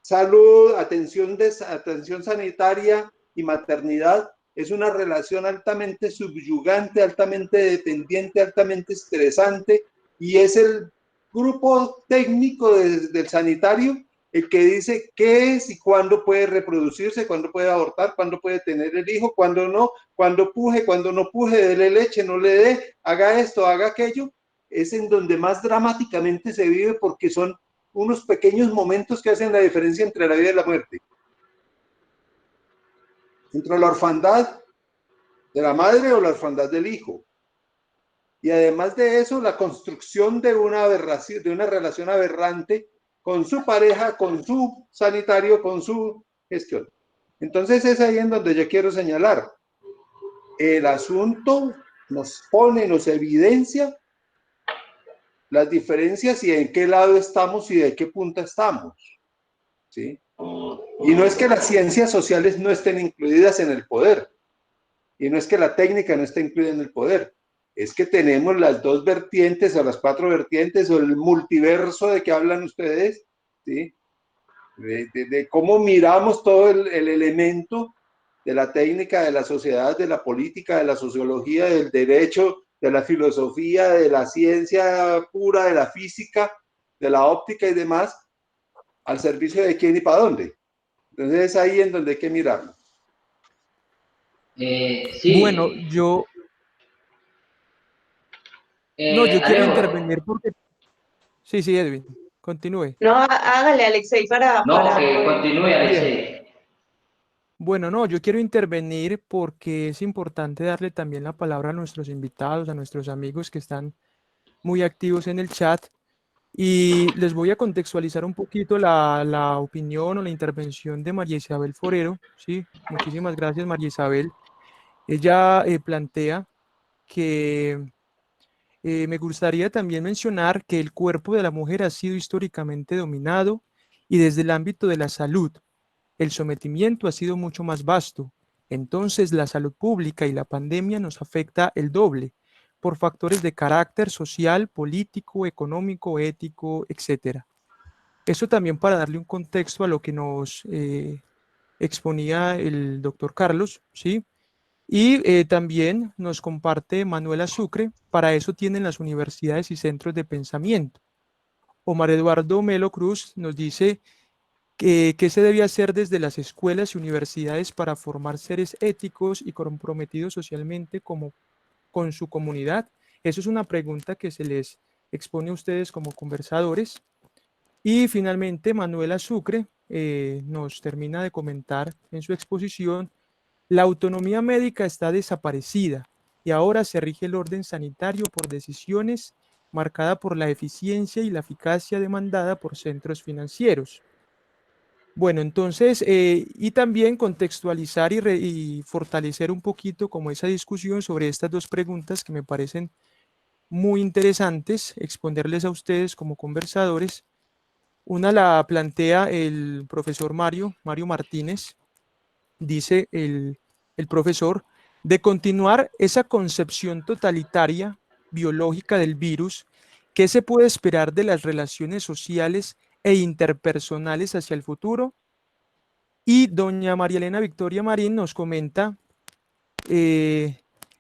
salud, atención sanitaria y maternidad es una relación altamente subyugante, altamente dependiente, altamente estresante, y es el grupo técnico del sanitario el que dice qué es y cuándo puede reproducirse, cuándo puede abortar, cuándo puede tener el hijo, cuándo no, cuándo puje, cuándo no puje, dele leche, no le dé, haga esto, haga aquello. Es en donde más dramáticamente se vive porque son unos pequeños momentos que hacen la diferencia entre la vida y la muerte. Entre la orfandad de la madre o la orfandad del hijo. Y además de eso, la construcción de una aberración, de una relación aberrante con su pareja, con su sanitario, con su gestión. Entonces es ahí en donde yo quiero señalar. El asunto nos pone, nos evidencia las diferencias y en qué lado estamos y de qué punta estamos. ¿Sí? Y no es que las ciencias sociales no estén incluidas en el poder, y no es que la técnica no esté incluida en el poder, es que tenemos las dos vertientes o las cuatro vertientes o el multiverso de que hablan ustedes, ¿sí? De cómo miramos todo el elemento de la técnica, de la sociedad, de la política, de la sociología, del derecho, de la filosofía, de la ciencia pura, de la física, de la óptica y demás, al servicio de quién y para dónde. Entonces es ahí en donde hay que mirarlo. Sí. Bueno, yo quiero Alejo. intervenir porque... Sí, Edwin, continúe. No, hágale, Alexei, No, que continúe, Alexei. Bueno, yo quiero intervenir porque es importante darle también la palabra a nuestros invitados, a nuestros amigos que están muy activos en el chat. Y les voy a contextualizar un poquito la opinión o la intervención de María Isabel Forero. Sí, muchísimas gracias, María Isabel. Ella plantea que me gustaría también mencionar que el cuerpo de la mujer ha sido históricamente dominado y desde el ámbito de la salud, el sometimiento ha sido mucho más vasto. Entonces, la salud pública y la pandemia nos afecta el doble por factores de carácter social, político, económico, ético, etc. Eso también para darle un contexto a lo que nos exponía el doctor Carlos, ¿sí? Y también nos comparte Manuela Sucre, para eso tienen las universidades y centros de pensamiento. Omar Eduardo Melo Cruz nos dice que se debe hacer desde las escuelas y universidades para formar seres éticos y comprometidos socialmente como con su comunidad. Eso es una pregunta que se les expone a ustedes como conversadores. Y finalmente, Manuela Sucre nos termina de comentar en su exposición: la autonomía médica está desaparecida y ahora se rige el orden sanitario por decisiones marcada por la eficiencia y la eficacia demandada por centros financieros. Bueno, entonces, y también contextualizar y fortalecer un poquito como esa discusión sobre estas dos preguntas que me parecen muy interesantes, exponerles a ustedes como conversadores. Una la plantea el profesor Mario Martínez, dice el profesor, de continuar esa concepción totalitaria, biológica del virus, ¿qué se puede esperar de las relaciones sociales e interpersonales hacia el futuro? Y doña María Elena Victoria Marín nos comenta,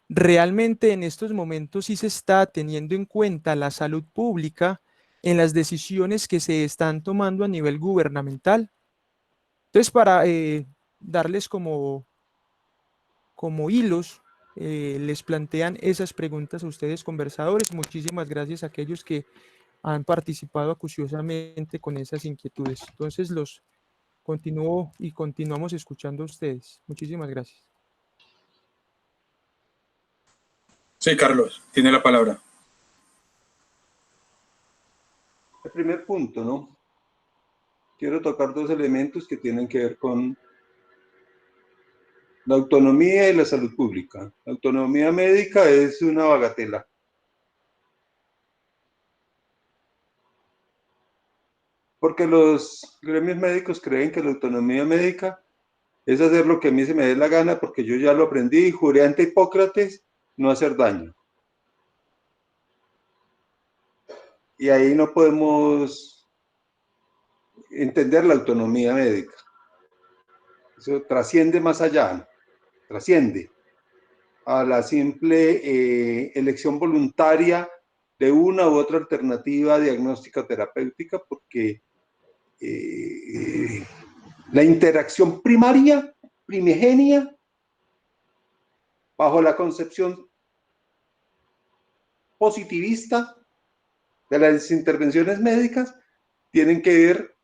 realmente en estos momentos sí se está teniendo en cuenta la salud pública en las decisiones que se están tomando a nivel gubernamental. Entonces, para darles como hilos, les plantean esas preguntas a ustedes conversadores. Muchísimas gracias a aquellos que han participado acuciosamente con esas inquietudes. Entonces los continúo y continuamos escuchando a ustedes. Muchísimas gracias. Sí, Carlos, tiene la palabra. El primer punto, ¿no? Quiero tocar dos elementos que tienen que ver con la autonomía y la salud pública. La autonomía médica es una bagatela. Porque los gremios médicos creen que la autonomía médica es hacer lo que a mí se me dé la gana porque yo ya lo aprendí y juré ante Hipócrates no hacer daño. Y ahí no podemos entender la autonomía médica. Eso trasciende más allá, trasciende a la simple elección voluntaria de una u otra alternativa diagnóstica o terapéutica, porque la interacción primaria, primigenia, bajo la concepción positivista de las intervenciones médicas, tienen que ver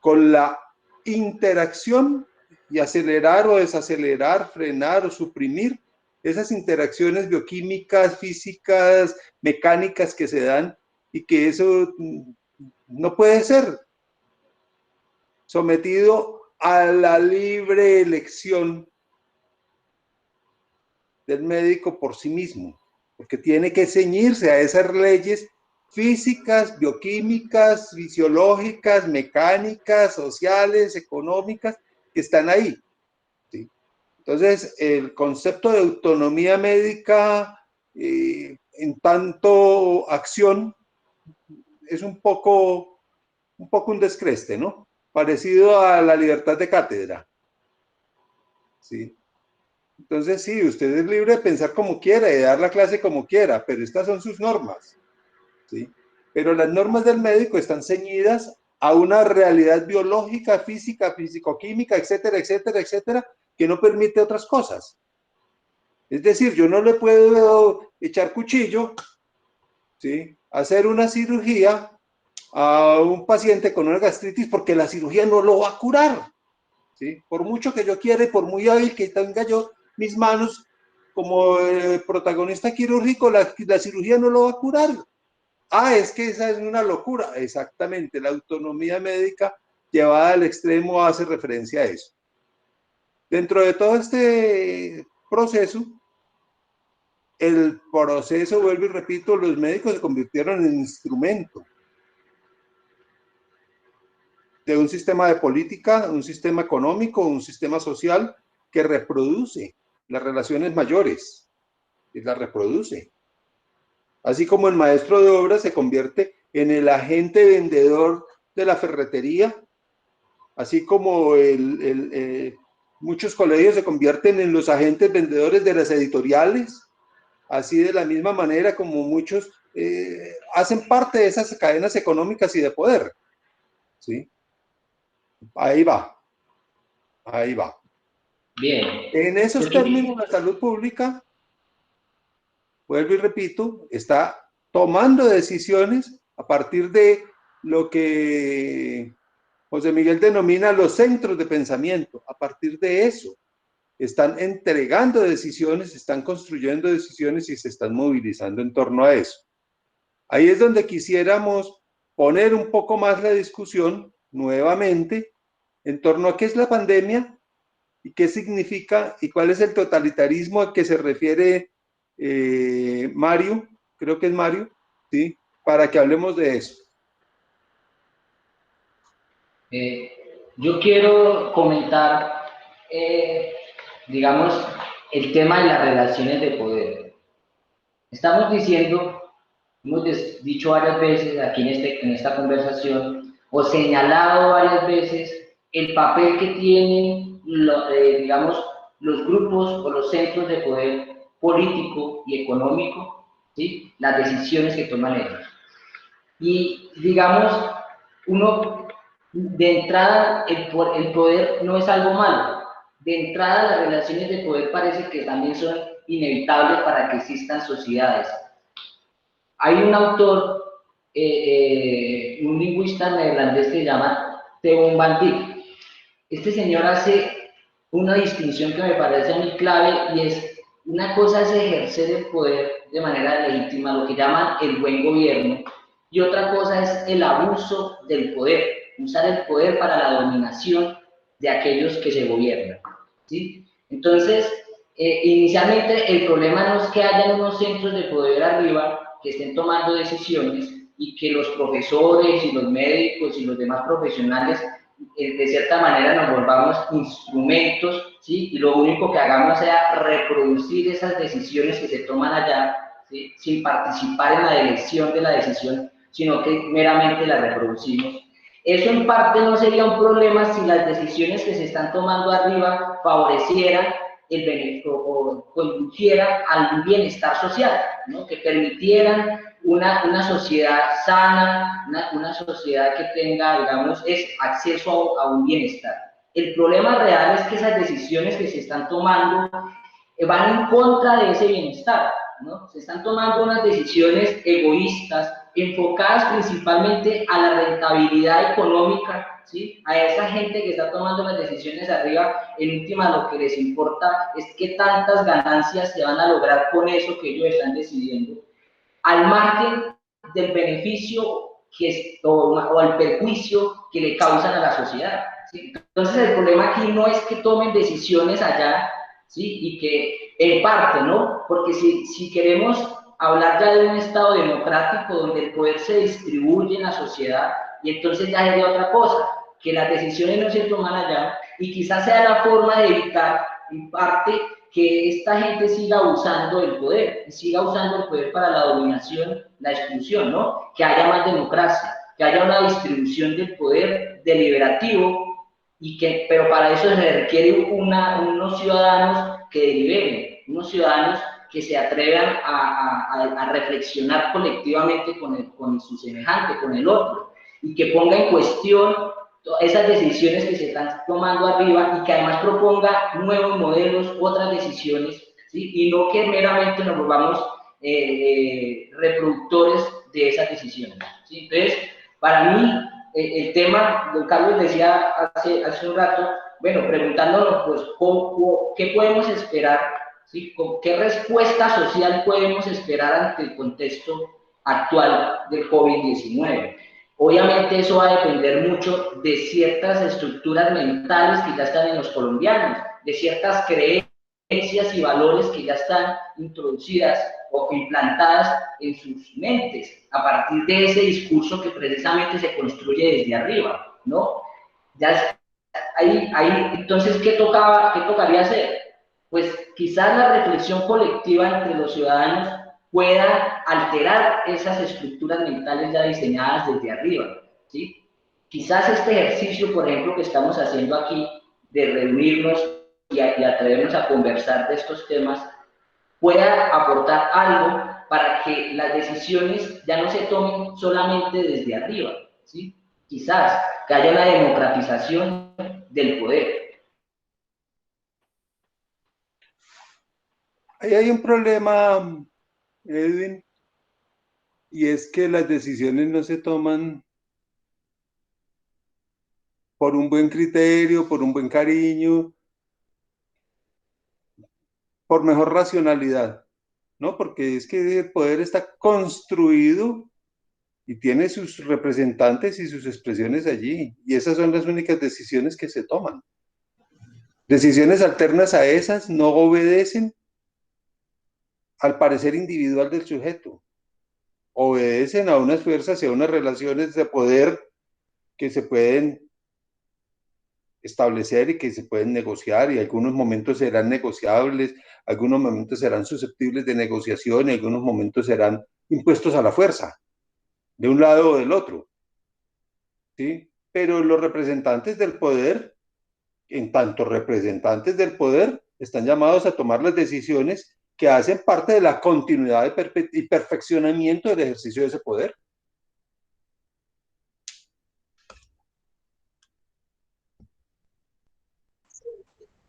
con la interacción y acelerar o desacelerar, frenar o suprimir esas interacciones bioquímicas, físicas, mecánicas que se dan, y que eso no puede ser sometido a la libre elección del médico por sí mismo, porque tiene que ceñirse a esas leyes físicas, bioquímicas, fisiológicas, mecánicas, sociales, económicas, que están ahí, ¿sí? Entonces, el concepto de autonomía médica, en tanto acción, es un poco un descreste, ¿no? Parecido a la libertad de cátedra, ¿sí? Entonces, sí, usted es libre de pensar como quiera y de dar la clase como quiera, pero estas son sus normas, ¿sí? Pero las normas del médico están ceñidas a una realidad biológica, física, físico-química, etcétera, etcétera, etcétera, que no permite otras cosas. Es decir, yo no le puedo echar cuchillo, ¿sí?, hacer una cirugía a un paciente con una gastritis, porque la cirugía no lo va a curar, ¿sí? Por mucho que yo quiera y por muy hábil que tenga yo mis manos como protagonista quirúrgico, la cirugía no lo va a curar. Ah, es que esa es una locura. Exactamente, la autonomía médica llevada al extremo hace referencia a eso. Dentro de todo este proceso, vuelvo y repito, los médicos se convirtieron en instrumento de un sistema de política, un sistema económico, un sistema social que reproduce las relaciones mayores, y las reproduce. Así como el maestro de obra se convierte en el agente vendedor de la ferretería, así como muchos colegios se convierten en los agentes vendedores de las editoriales, así de la misma manera como muchos hacen parte de esas cadenas económicas y de poder. ¿Sí? Ahí va. Ahí va. Bien. En esos términos, la salud pública, vuelvo y repito, está tomando decisiones a partir de lo que José Miguel denomina los centros de pensamiento. A partir de eso, están entregando decisiones, están construyendo decisiones y se están movilizando en torno a eso. Ahí es donde quisiéramos poner un poco más la discusión nuevamente en torno a qué es la pandemia y qué significa y cuál es el totalitarismo a que se refiere Mario, creo que es Mario, ¿sí? Para que hablemos de eso. Yo quiero comentar, digamos, el tema de las relaciones de poder. Estamos diciendo, hemos dicho varias veces aquí en esta conversación, o señalado varias veces el papel que tienen, digamos, los grupos o los centros de poder político y económico, ¿sí? Las decisiones que toman ellos. Y, digamos, uno, de entrada, el poder no es algo malo. De entrada, las relaciones de poder parece que también son inevitables para que existan sociedades. Hay un autor, un lingüista neerlandés que se llama Theo van Dijk. Este señor hace una distinción que me parece muy clave, y es, una cosa es ejercer el poder de manera legítima, lo que llaman el buen gobierno, y otra cosa es el abuso del poder, usar el poder para la dominación de aquellos que se gobiernan, ¿sí? Entonces, inicialmente el problema no es que haya unos centros de poder arriba que estén tomando decisiones y que los profesores y los médicos y los demás profesionales de cierta manera nos volvamos instrumentos, ¿sí? Y lo único que hagamos sea reproducir esas decisiones que se toman allá, ¿sí? Sin participar en la elección de la decisión, sino que meramente la reproducimos. Eso en parte no sería un problema si las decisiones que se están tomando arriba favorecieran el beneficio o condujieran al bienestar social, ¿no? Que permitieran una sociedad sana, una sociedad que tenga, digamos, acceso a un bienestar. El problema real es que esas decisiones que se están tomando van en contra de ese bienestar, ¿no? Se están tomando unas decisiones egoístas, enfocadas principalmente a la rentabilidad económica, ¿sí? A esa gente que está tomando las decisiones arriba, en última lo que les importa es qué tantas ganancias se van a lograr con eso que ellos están decidiendo, al margen del beneficio o al perjuicio que le causan a la sociedad, ¿sí? Entonces el problema aquí no es que tomen decisiones allá, ¿sí? Y que en parte, ¿no? Porque si queremos hablar ya de un Estado democrático donde el poder se distribuye en la sociedad, y entonces ya es de otra cosa, que las decisiones no se toman allá, y quizás sea la forma de evitar, en parte, que esta gente siga usando el poder, y siga usando el poder para la dominación, la exclusión, ¿no? Que haya más democracia, que haya una distribución del poder deliberativo, pero para eso se requiere unos ciudadanos que deliberen, unos ciudadanos que se atrevan a reflexionar colectivamente con su semejante, con el otro, y que ponga en cuestión esas decisiones que se están tomando arriba, y que además proponga nuevos modelos, otras decisiones, ¿sí? Y no que meramente nos volvamos reproductores de esas decisiones, ¿sí? Entonces, para mí, el tema, don Carlos decía hace un rato, bueno, preguntándonos, pues, ¿qué podemos esperar? ¿Sí? ¿Qué respuesta social podemos esperar ante el contexto actual del COVID-19? Obviamente eso va a depender mucho de ciertas estructuras mentales que ya están en los colombianos, de ciertas creencias y valores que ya están introducidas o implantadas en sus mentes a partir de ese discurso que precisamente se construye desde arriba, ¿no? Ya Entonces, ¿qué tocaría hacer? Pues quizás la reflexión colectiva entre los ciudadanos pueda alterar esas estructuras mentales ya diseñadas desde arriba, ¿sí? Quizás este ejercicio, por ejemplo, que estamos haciendo aquí, de reunirnos y atrevernos a conversar de estos temas, pueda aportar algo para que las decisiones ya no se tomen solamente desde arriba, ¿sí? Quizás que haya una democratización del poder. Ahí hay un problema, Edwin, y es que las decisiones no se toman por un buen criterio, por un buen cariño, por mejor racionalidad, ¿no? Porque es que el poder está construido y tiene sus representantes y sus expresiones allí, y esas son las únicas decisiones que se toman. Decisiones alternas a esas no obedecen al parecer individual del sujeto, obedecen a unas fuerzas y a unas relaciones de poder que se pueden establecer y que se pueden negociar, y algunos momentos serán negociables, algunos momentos serán susceptibles de negociación y algunos momentos serán impuestos a la fuerza, de un lado o del otro, ¿sí? Pero los representantes del poder, en tanto representantes del poder, están llamados a tomar las decisiones que hacen parte de la continuidad y perfeccionamiento del ejercicio de ese poder.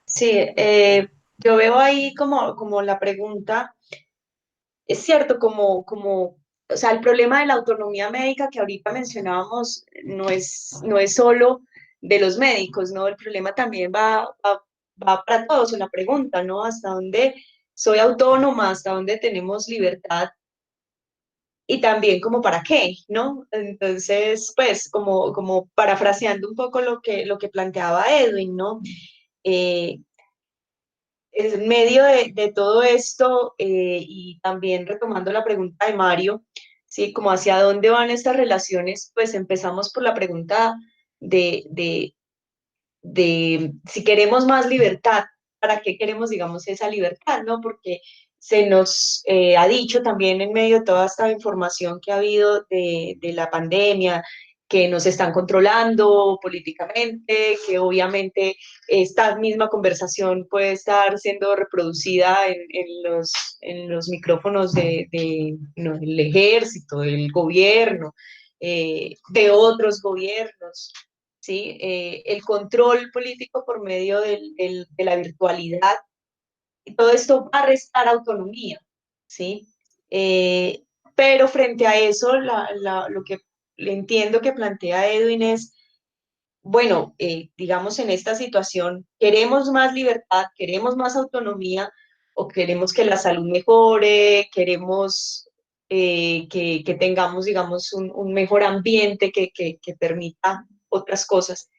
Sí, yo veo ahí como la pregunta, es cierto, o sea, el problema de la autonomía médica que ahorita mencionábamos no es solo de los médicos, ¿no? El problema también va para todos, o la pregunta, ¿no? ¿Hasta dónde soy autónoma? ¿Hasta dónde tenemos libertad? Y también como para qué, ¿no? Entonces, pues, como parafraseando un poco lo que planteaba Edwin, ¿no? Eh, en medio de todo esto, y también retomando la pregunta de Mario, ¿sí? Como hacia dónde van estas relaciones, pues empezamos por la pregunta de si queremos más libertad, ¿para qué queremos, digamos, esa libertad, no? Porque se nos ha dicho también en medio de toda esta información que ha habido de la pandemia, que nos están controlando políticamente, que obviamente esta misma conversación puede estar siendo reproducida en los micrófonos no, del ejército, del gobierno, de otros gobiernos. ¿Sí? El control político por medio de la virtualidad, y todo esto va a restar autonomía, ¿sí? Eh, pero frente a eso, lo que le entiendo que plantea Edwin es, bueno, digamos en esta situación, ¿queremos más libertad, queremos más autonomía o queremos que la salud mejore, queremos que tengamos, digamos, un mejor ambiente que permita otras cosas?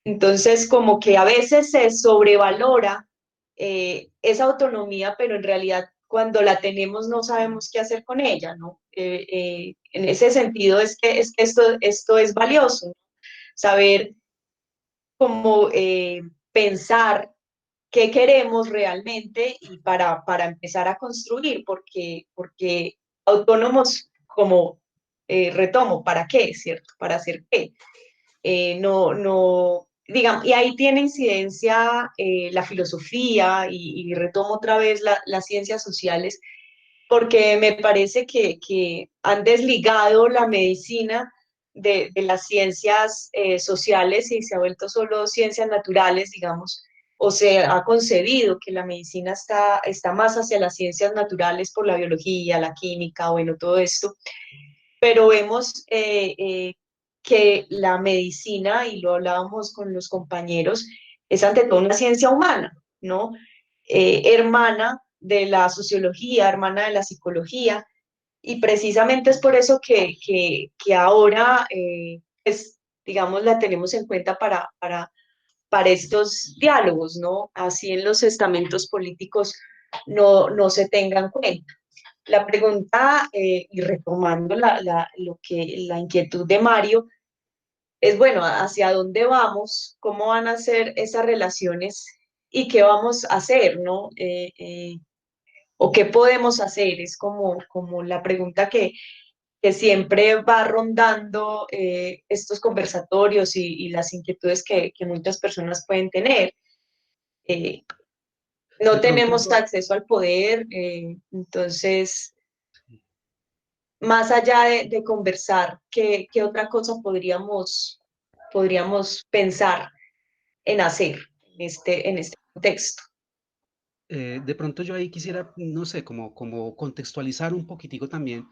Entonces, como que a veces se sobrevalora esa autonomía, pero en realidad cuando la tenemos no sabemos qué hacer con ella, ¿no? En ese sentido es que esto es valioso, ¿no? Saber cómo pensar qué queremos realmente y para empezar a construir, porque autónomos como retomo, ¿para qué, cierto? ¿Para hacer qué? No, digamos, y ahí tiene incidencia la filosofía y retomo otra vez las ciencias sociales, porque me parece que han desligado la medicina de las ciencias sociales y se ha vuelto solo ciencias naturales, digamos, o se ha concebido que la medicina está más hacia las ciencias naturales por la biología, la química, bueno, todo esto, pero vemos que la medicina, y lo hablábamos con los compañeros, es ante todo una ciencia humana, ¿no? Hermana de la sociología, hermana de la psicología, y precisamente es por eso que ahora, pues, digamos, la tenemos en cuenta para estos diálogos, ¿no? Así en los estamentos políticos no se tengan en cuenta. La pregunta, y retomando la inquietud de Mario, es, bueno, hacia dónde vamos, cómo van a ser esas relaciones y qué vamos a hacer, ¿no? O qué podemos hacer, es como la pregunta que siempre va rondando estos conversatorios y las inquietudes que muchas personas pueden tener. Eh, no De pronto tenemos yo, acceso al poder, entonces, más allá de conversar, ¿qué otra cosa podríamos pensar en hacer en este contexto? de pronto yo ahí quisiera, no sé, como contextualizar un poquitico también.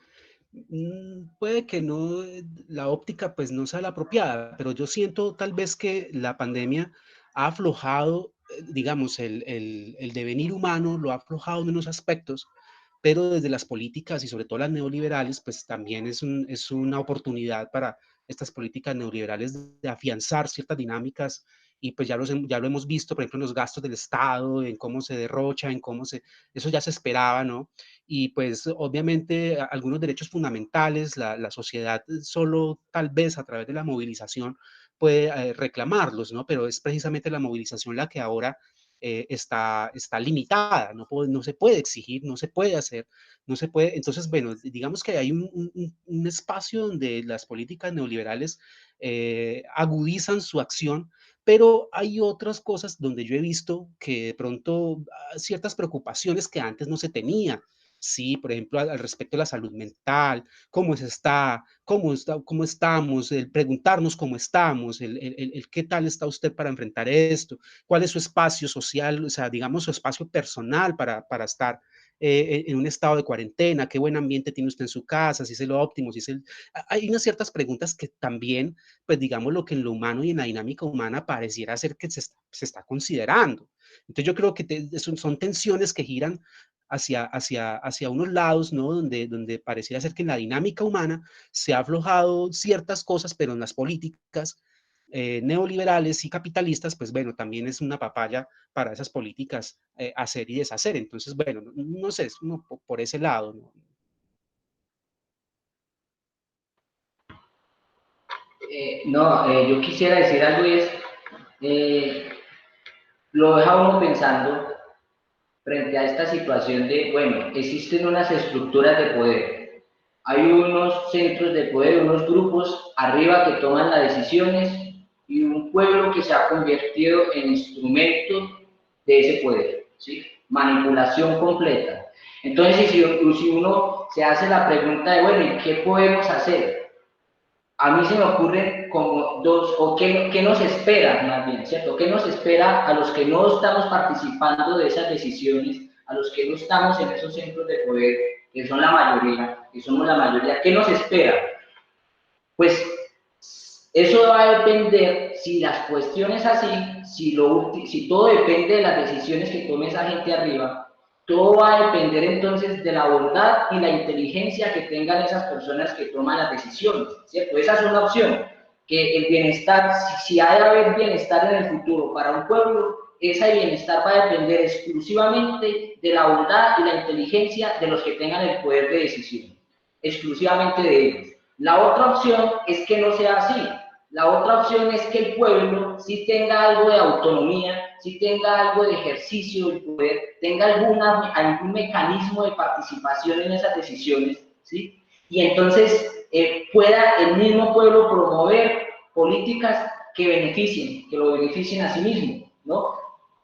Puede que no, la óptica pues no sea la apropiada, pero yo siento tal vez que la pandemia ha aflojado, digamos, el devenir humano, lo ha aflojado en unos aspectos, pero desde las políticas y sobre todo las neoliberales, pues también es una oportunidad para estas políticas neoliberales de afianzar ciertas dinámicas y pues ya lo hemos visto, por ejemplo, en los gastos del Estado, en cómo se derrocha, eso ya se esperaba, ¿no? Y pues obviamente algunos derechos fundamentales, la sociedad solo tal vez a través de la movilización puede reclamarlos, ¿no? Pero es precisamente la movilización la que ahora está limitada, no se puede exigir, no se puede hacer, no se puede. Entonces, bueno, digamos que hay un espacio donde las políticas neoliberales agudizan su acción, pero hay otras cosas donde yo he visto que de pronto ciertas preocupaciones que antes no se tenía. Sí, por ejemplo, al respecto de la salud mental, cómo estamos, el preguntarnos cómo estamos, el qué tal está usted para enfrentar esto, cuál es su espacio social, o sea, digamos, su espacio personal para estar en un estado de cuarentena, qué buen ambiente tiene usted en su casa, si es lo óptimo, si es el... Hay unas ciertas preguntas que también, pues digamos, lo que en lo humano y en la dinámica humana pareciera ser que se está considerando. Entonces yo creo que son tensiones que giran hacia unos lados, ¿no? Donde pareciera ser que en la dinámica humana se ha aflojado ciertas cosas, pero en las políticas neoliberales y capitalistas, pues bueno, también es una papaya para esas políticas hacer y deshacer. Entonces, bueno, no sé, es como por ese lado, ¿no? Yo quisiera decir algo y es, lo deja uno pensando frente a esta situación de, bueno, existen unas estructuras de poder, hay unos centros de poder, unos grupos arriba que toman las decisiones y un pueblo que se ha convertido en instrumento de ese poder, ¿sí? Manipulación completa. Entonces, si uno se hace la pregunta de, bueno, ¿y qué podemos hacer? A mí se me ocurren como dos, o qué nos espera más bien, ¿cierto? ¿Qué nos espera a los que no estamos participando de esas decisiones, a los que no estamos en esos centros de poder, que son la mayoría, que somos la mayoría? ¿Qué nos espera? Pues eso va a depender, si las cuestiones así, si todo depende de las decisiones que tome esa gente arriba, todo va a depender entonces de la bondad y la inteligencia que tengan esas personas que toman las decisiones, ¿cierto? Esa es una opción, que el bienestar, si ha de haber bienestar en el futuro para un pueblo, ese bienestar va a depender exclusivamente de la bondad y la inteligencia de los que tengan el poder de decisión, exclusivamente de ellos. La otra opción es que no sea así. La otra opción es que el pueblo sí tenga algo de autonomía, sí tenga algo de ejercicio del poder, tenga algún mecanismo de participación en esas decisiones, ¿sí? Y entonces pueda el mismo pueblo promover políticas que lo beneficien a sí mismo, ¿no?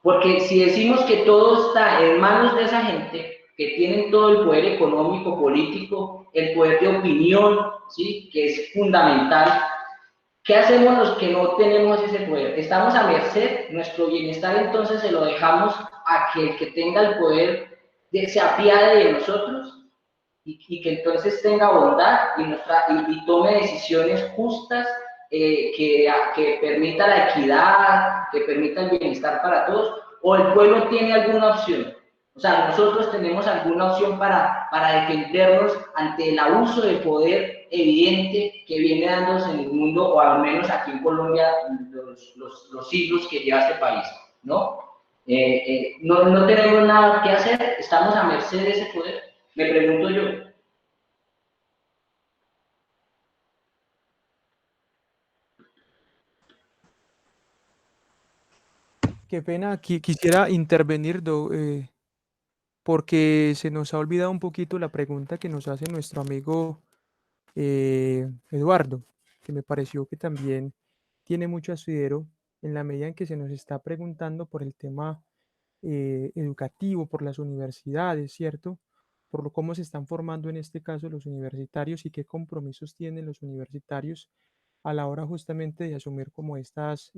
Porque si decimos que todo está en manos de esa gente, que tienen todo el poder económico, político, el poder de opinión, ¿sí? Que es fundamental. ¿Qué hacemos los que no tenemos ese poder? Estamos a merced, nuestro bienestar entonces se lo dejamos a que el que tenga el poder se apiade de nosotros y que entonces tenga bondad y tome decisiones justas que permita la equidad, que permita el bienestar para todos, o el pueblo tiene alguna opción. O sea, nosotros tenemos alguna opción para defendernos ante el abuso de poder evidente que viene dándose en el mundo, o al menos aquí en Colombia, los siglos que lleva este país, ¿no? No tenemos nada que hacer, estamos a merced de ese poder. Me pregunto yo. Qué pena, aquí quisiera intervenir, porque se nos ha olvidado un poquito la pregunta que nos hace nuestro amigo Eduardo, que me pareció que también tiene mucho asidero en la medida en que se nos está preguntando por el tema educativo, por las universidades, ¿cierto? Por cómo se están formando en este caso los universitarios y qué compromisos tienen los universitarios a la hora justamente de asumir como estas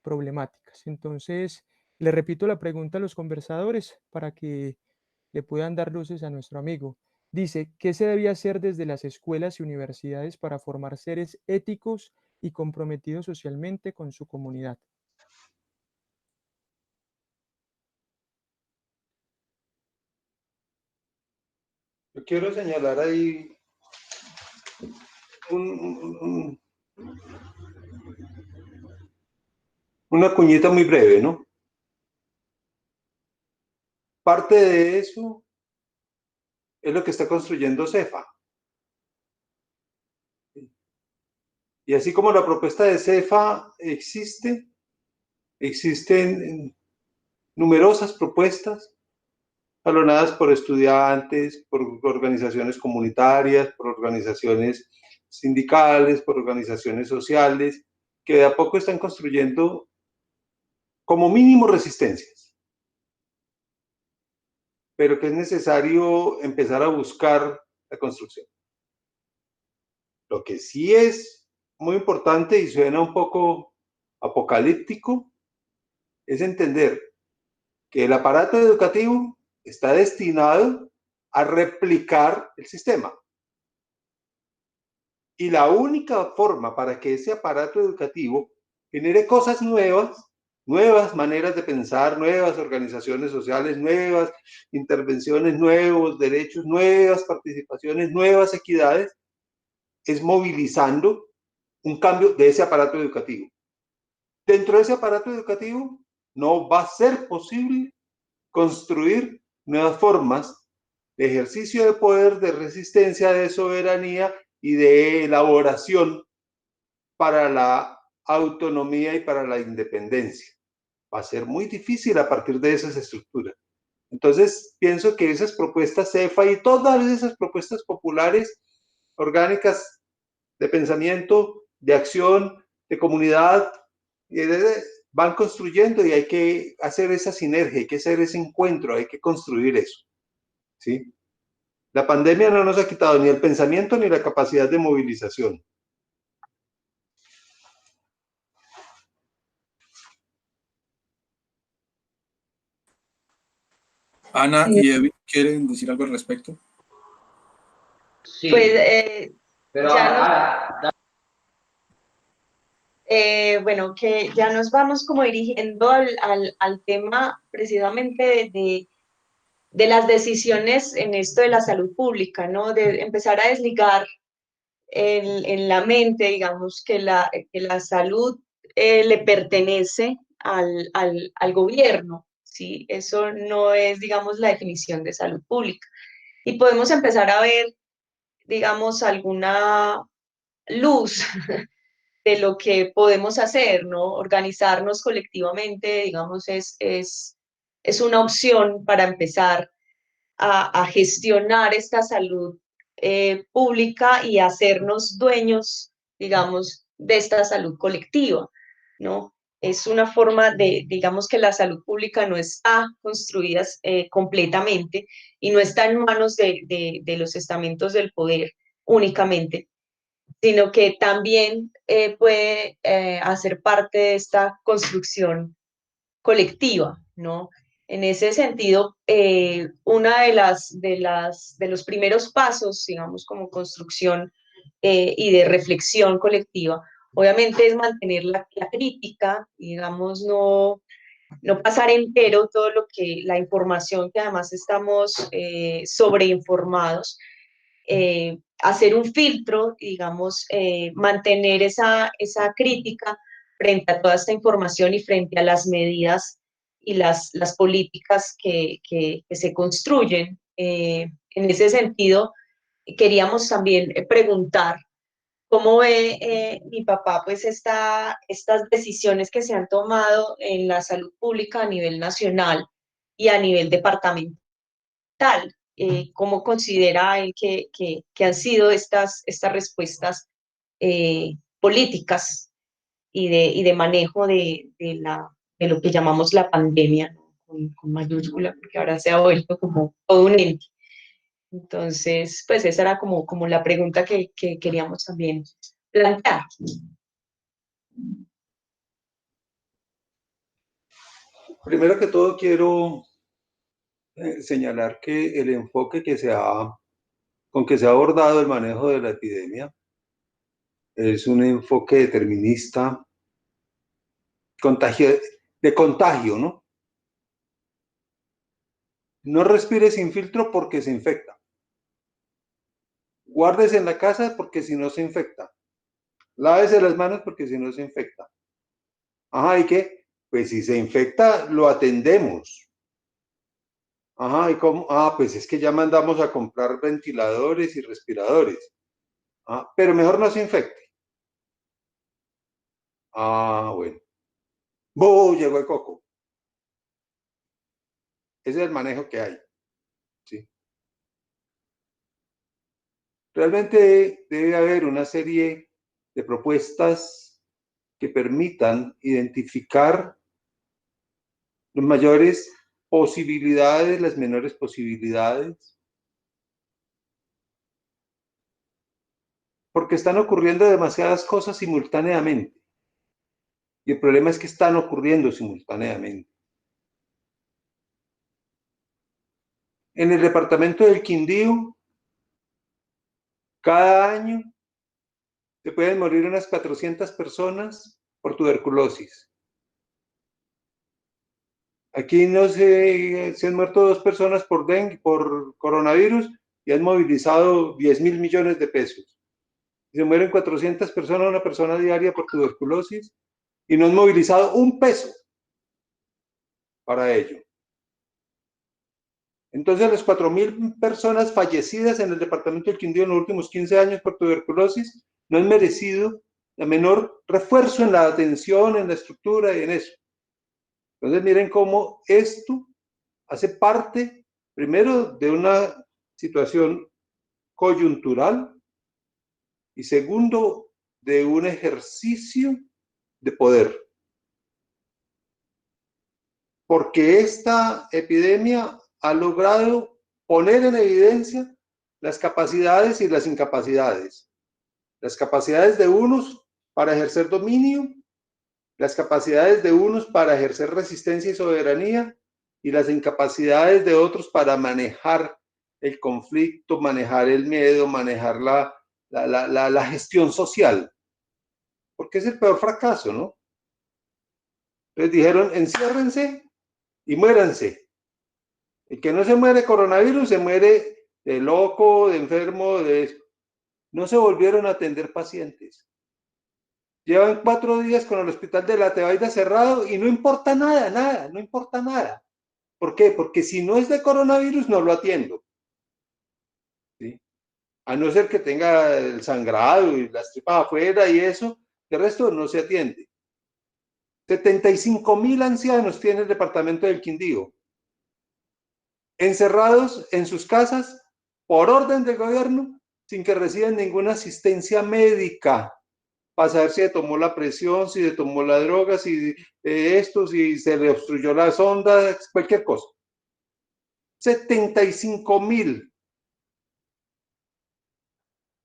problemáticas. Entonces, le repito la pregunta a los conversadores para que le puedan dar luces a nuestro amigo. Dice, ¿qué se debe hacer desde las escuelas y universidades para formar seres éticos y comprometidos socialmente con su comunidad? Yo quiero señalar ahí un, una cuñita muy breve, ¿no? Parte de eso es lo que está construyendo CEFA. Y así como la propuesta de CEFA existen numerosas propuestas jalonadas por estudiantes, por organizaciones comunitarias, por organizaciones sindicales, por organizaciones sociales, que de a poco están construyendo como mínimo resistencias, pero que es necesario empezar a buscar la construcción. Lo que sí es muy importante y suena un poco apocalíptico es entender que el aparato educativo está destinado a replicar el sistema. Y la única forma para que ese aparato educativo genere cosas nuevas, nuevas maneras de pensar, nuevas organizaciones sociales, nuevas intervenciones, nuevos derechos, nuevas participaciones, nuevas equidades, es movilizando un cambio de ese aparato educativo. Dentro de ese aparato educativo no va a ser posible construir nuevas formas de ejercicio de poder, de resistencia, de soberanía y de elaboración para la autonomía y para la independencia. Va a ser muy difícil a partir de esas estructuras. Entonces, pienso que esas propuestas CEFA y todas esas propuestas populares, orgánicas de pensamiento, de acción, de comunidad, van construyendo y hay que hacer esa sinergia, hay que hacer ese encuentro, hay que construir eso. ¿Sí? La pandemia no nos ha quitado ni el pensamiento ni la capacidad de movilización. Ana y Edwin, ¿quieren decir algo al respecto? Sí, Pues pero ya nos, ahora, bueno, que ya nos vamos como dirigiendo al tema precisamente de las decisiones en esto de la salud pública, ¿no? De empezar a desligar en la mente, digamos, que la salud le pertenece al gobierno, ¿sí? Eso no es, digamos, la definición de salud pública. Y podemos empezar a ver, digamos, alguna luz de lo que podemos hacer, ¿no? Organizarnos colectivamente, digamos, es una opción para empezar a gestionar esta salud pública y hacernos dueños, digamos, de esta salud colectiva, ¿no? Es una forma de, digamos que la salud pública no está construida completamente y no está en manos de los estamentos del poder únicamente, sino que también puede hacer parte de esta construcción colectiva, ¿no? En ese sentido, una de los primeros pasos, digamos, como construcción y de reflexión colectiva, obviamente es mantener la crítica, digamos, no pasar entero todo lo que, la información que además estamos sobreinformados, hacer un filtro, digamos, mantener esa crítica frente a toda esta información y frente a las medidas y las políticas que se construyen. En ese sentido, queríamos también preguntar cómo ve mi papá pues estas decisiones que se han tomado en la salud pública a nivel nacional y a nivel departamental. ¿Cómo considera él que han sido estas respuestas políticas y de manejo de lo que llamamos la pandemia, ¿no? Con mayúscula, porque ahora se ha vuelto como todo un ente? Entonces, pues esa era como la pregunta que queríamos también plantear. Primero que todo quiero señalar que el enfoque con que se ha abordado el manejo de la epidemia es un enfoque determinista, de contagio, ¿no? No respire sin filtro porque se infecta. Guárdese en la casa porque si no se infecta. Lávese las manos porque si no se infecta. Ajá, ¿y qué? Pues si se infecta, lo atendemos. Ajá, ¿y cómo? Ah, pues es que ya mandamos a comprar ventiladores y respiradores. Ah, pero mejor no se infecte. Ah, bueno. ¡Bú! Llegó el coco. Ese es el manejo que hay. ¿Sí? Realmente debe haber una serie de propuestas que permitan identificar las mayores posibilidades, las menores posibilidades, porque están ocurriendo demasiadas cosas simultáneamente. Y el problema es que están ocurriendo simultáneamente. En el departamento del Quindío, cada año se pueden morir unas 400 personas por tuberculosis. Aquí no se han muerto 2 personas por dengue, por coronavirus, y han movilizado 10.000 millones de pesos. Y se mueren 400 personas, una persona diaria por tuberculosis, y no han movilizado un peso para ello. Entonces, las 4.000 personas fallecidas en el departamento del Quindío en los últimos 15 años por tuberculosis no han merecido el menor refuerzo en la atención, en la estructura y en eso. Entonces, miren cómo esto hace parte, primero, de una situación coyuntural y segundo, de un ejercicio de poder. Porque esta epidemia ha logrado poner en evidencia las capacidades y las incapacidades. Las capacidades de unos para ejercer dominio, las capacidades de unos para ejercer resistencia y soberanía, y las incapacidades de otros para manejar el conflicto, manejar el miedo, manejar la gestión social. Porque es el peor fracaso, ¿no? Les dijeron, enciérrense y muéranse. El que no se muere de coronavirus se muere de loco, de enfermo, de eso. No se volvieron a atender pacientes. Llevan 4 días con el hospital de La Tebaida cerrado y no importa nada, no importa nada. ¿Por qué? Porque si no es de coronavirus, no lo atiendo. ¿Sí? A no ser que tenga el sangrado y las tripas afuera y eso, de resto no se atiende. 75.000 ancianos tiene el departamento del Quindío, encerrados en sus casas por orden del gobierno, sin que reciban ninguna asistencia médica para saber si le tomó la presión, si le tomó la droga, si si se le obstruyó la sonda, cualquier cosa. 75.000.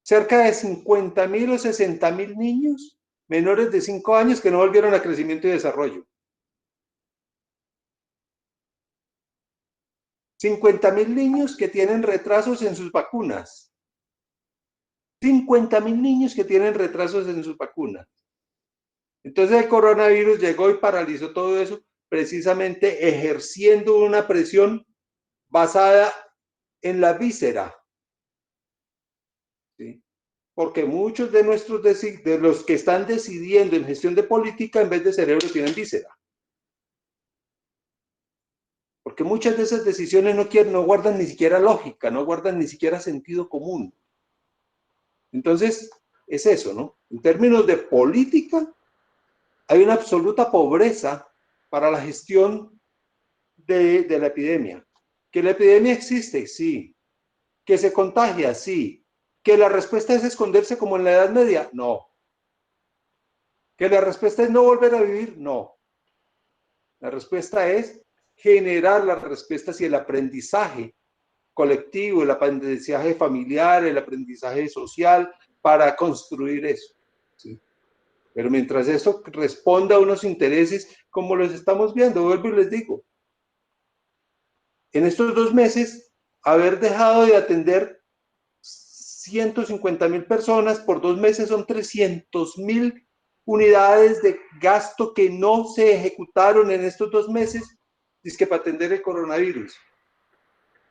Cerca de 50.000 o 60.000 niños menores de 5 años que no volvieron a crecimiento y desarrollo. 50.000 niños que tienen retrasos en sus vacunas. 50.000 niños que tienen retrasos en sus vacunas. Entonces el coronavirus llegó y paralizó todo eso, precisamente ejerciendo una presión basada en la víscera. ¿Sí? Porque muchos de los que están decidiendo en gestión de política, en vez de cerebro, tienen víscera. Porque muchas de esas decisiones no guardan ni siquiera lógica, no guardan ni siquiera sentido común. Entonces, es eso, ¿no? En términos de política, hay una absoluta pobreza para la gestión de la epidemia. ¿Que la epidemia existe? Sí. ¿Que se contagia? Sí. ¿Que la respuesta es esconderse como en la Edad Media? No. ¿Que la respuesta es no volver a vivir? No. La respuesta es generar las respuestas y el aprendizaje colectivo, el aprendizaje familiar, el aprendizaje social para construir eso, ¿sí? Pero mientras eso responda a unos intereses como los estamos viendo, vuelvo y les digo, en estos 2 meses, haber dejado de atender 150.000 personas por 2 meses son 300.000 unidades de gasto que no se ejecutaron en estos 2 meses, dizque para atender el coronavirus.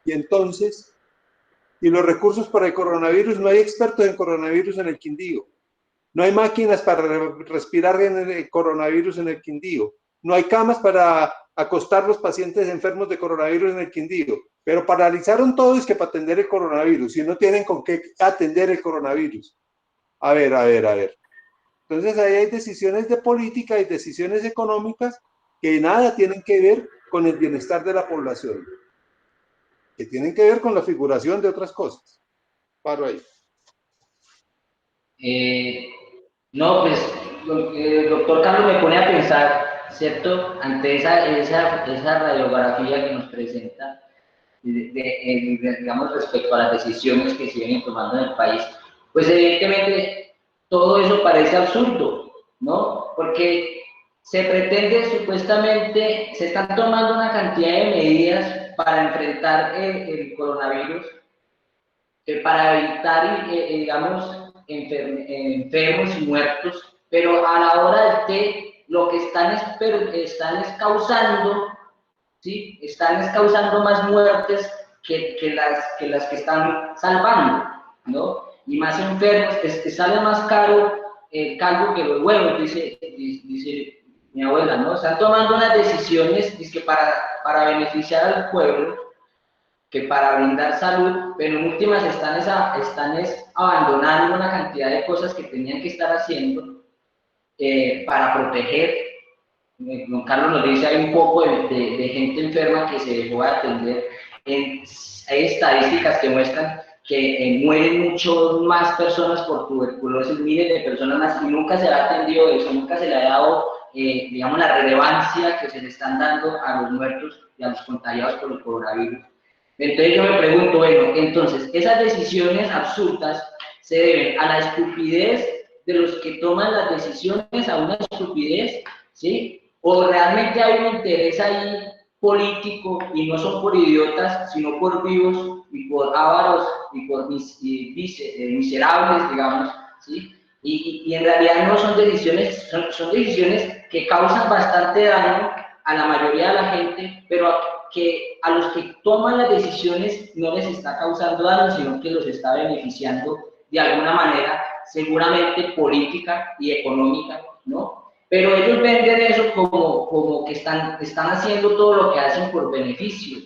Y entonces, y los recursos para el coronavirus, no hay expertos en coronavirus en el Quindío. No hay máquinas para respirar en el coronavirus en el Quindío. No hay camas para acostar los pacientes enfermos de coronavirus en el Quindío. Pero paralizaron todo es que para atender el coronavirus y no tienen con qué atender el coronavirus. A ver. Entonces ahí hay decisiones de política y decisiones económicas que nada tienen que ver con el bienestar de la población, que tienen que ver con la figuración de otras cosas. Paro ahí. No, pues, el doctor Carlos me pone a pensar, ¿cierto? Ante esa radiografía que nos presenta, digamos, respecto a las decisiones que se vienen tomando en el país, pues evidentemente todo eso parece absurdo, ¿no? Porque se pretende supuestamente, se están tomando una cantidad de medidas para enfrentar el coronavirus, para evitar, digamos, enfermos y muertos, pero a la hora del té, lo que están es causando, ¿sí? Están causando más muertes que las que están salvando, ¿no? Y más enfermos, que sale más caro el caldo que los huevos, dice mi abuela, ¿no? Están tomando unas decisiones que para beneficiar al pueblo, que para brindar salud, pero en últimas están abandonando una cantidad de cosas que tenían que estar haciendo para proteger. Don Carlos nos dice, hay un poco de gente enferma que se dejó de atender. Hay estadísticas que muestran que mueren mucho más personas por tuberculosis, miles de personas más, y nunca se ha atendido eso, nunca se le ha dado, digamos, la relevancia que se le están dando a los muertos y a los contagiados por el coronavirus. Entonces yo me pregunto, bueno, entonces, esas decisiones absurdas se deben a la estupidez de los que toman las decisiones, a una estupidez, ¿sí? O realmente hay un interés ahí político y no son por idiotas, sino por vivos y por ávaros y por miserables, digamos, ¿sí? Y en realidad no son decisiones, son decisiones que causan bastante daño a la mayoría de la gente, pero que a los que toman las decisiones no les está causando daño, sino que los está beneficiando de alguna manera, seguramente política y económica, ¿no? Pero ellos venden eso como que están haciendo todo lo que hacen por beneficio,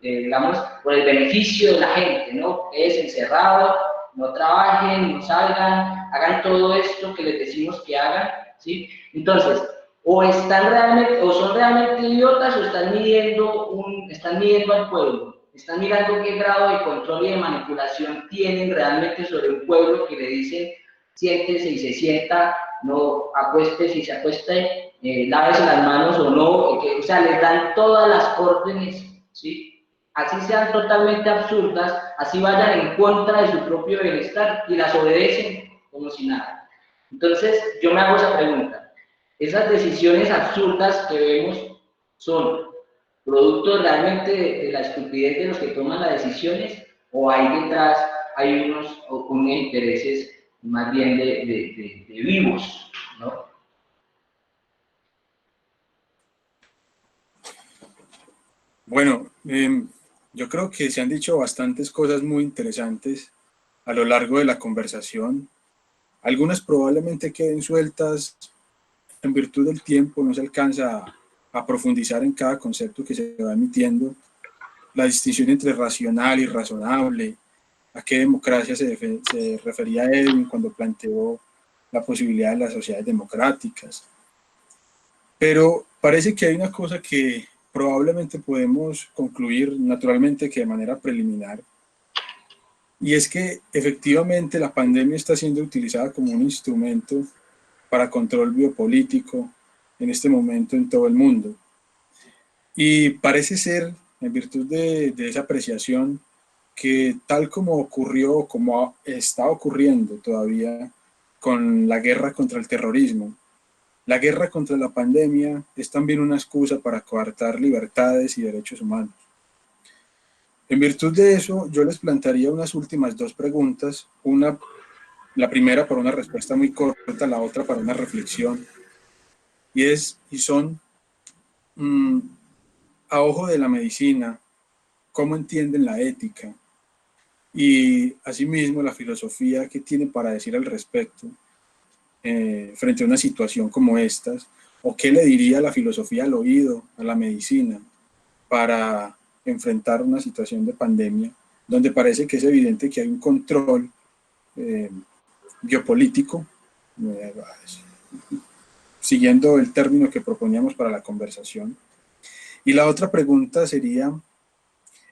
digamos, por el beneficio de la gente, ¿no? Es encerrado, no trabajen, no salgan, hagan todo esto que les decimos que hagan, ¿sí? Entonces, o son realmente idiotas o están midiendo al pueblo, están mirando qué grado de control y de manipulación tienen realmente sobre un pueblo que le dicen siéntese y se sienta, no acuéstese y se acueste, lávese las manos o no, o sea, les dan todas las órdenes, ¿sí? Así sean totalmente absurdas, así vayan en contra de su propio bienestar y las obedecen como si nada. Entonces, yo me hago esa pregunta. ¿Esas decisiones absurdas que vemos son producto realmente de la estupidez de los que toman las decisiones o hay detrás, hay unos intereses más bien de vivos, ¿no? Bueno, yo creo que se han dicho bastantes cosas muy interesantes a lo largo de la conversación. Algunas probablemente queden sueltas en virtud del tiempo, no se alcanza a profundizar en cada concepto que se va emitiendo. La distinción entre racional y razonable, a qué democracia se refería Edwin cuando planteó la posibilidad de las sociedades democráticas. Pero parece que hay una cosa que probablemente podemos concluir naturalmente que de manera preliminar, y es que efectivamente la pandemia está siendo utilizada como un instrumento para control biopolítico en este momento en todo el mundo. Y parece ser, en virtud de esa apreciación, que tal como ocurrió, como está ocurriendo todavía con la guerra contra el terrorismo, la guerra contra la pandemia es también una excusa para coartar libertades y derechos humanos. En virtud de eso, yo les plantearía unas últimas dos preguntas, la primera para una respuesta muy corta, la otra para una reflexión, y son, a ojo de la medicina, ¿cómo entienden la ética? Y asimismo la filosofía, ¿qué tiene para decir al respecto frente a una situación como estas? ¿O qué le diría la filosofía al oído, a la medicina, para enfrentar una situación de pandemia, donde parece que es evidente que hay un control biopolítico, siguiendo el término que proponíamos para la conversación? Y la otra pregunta sería,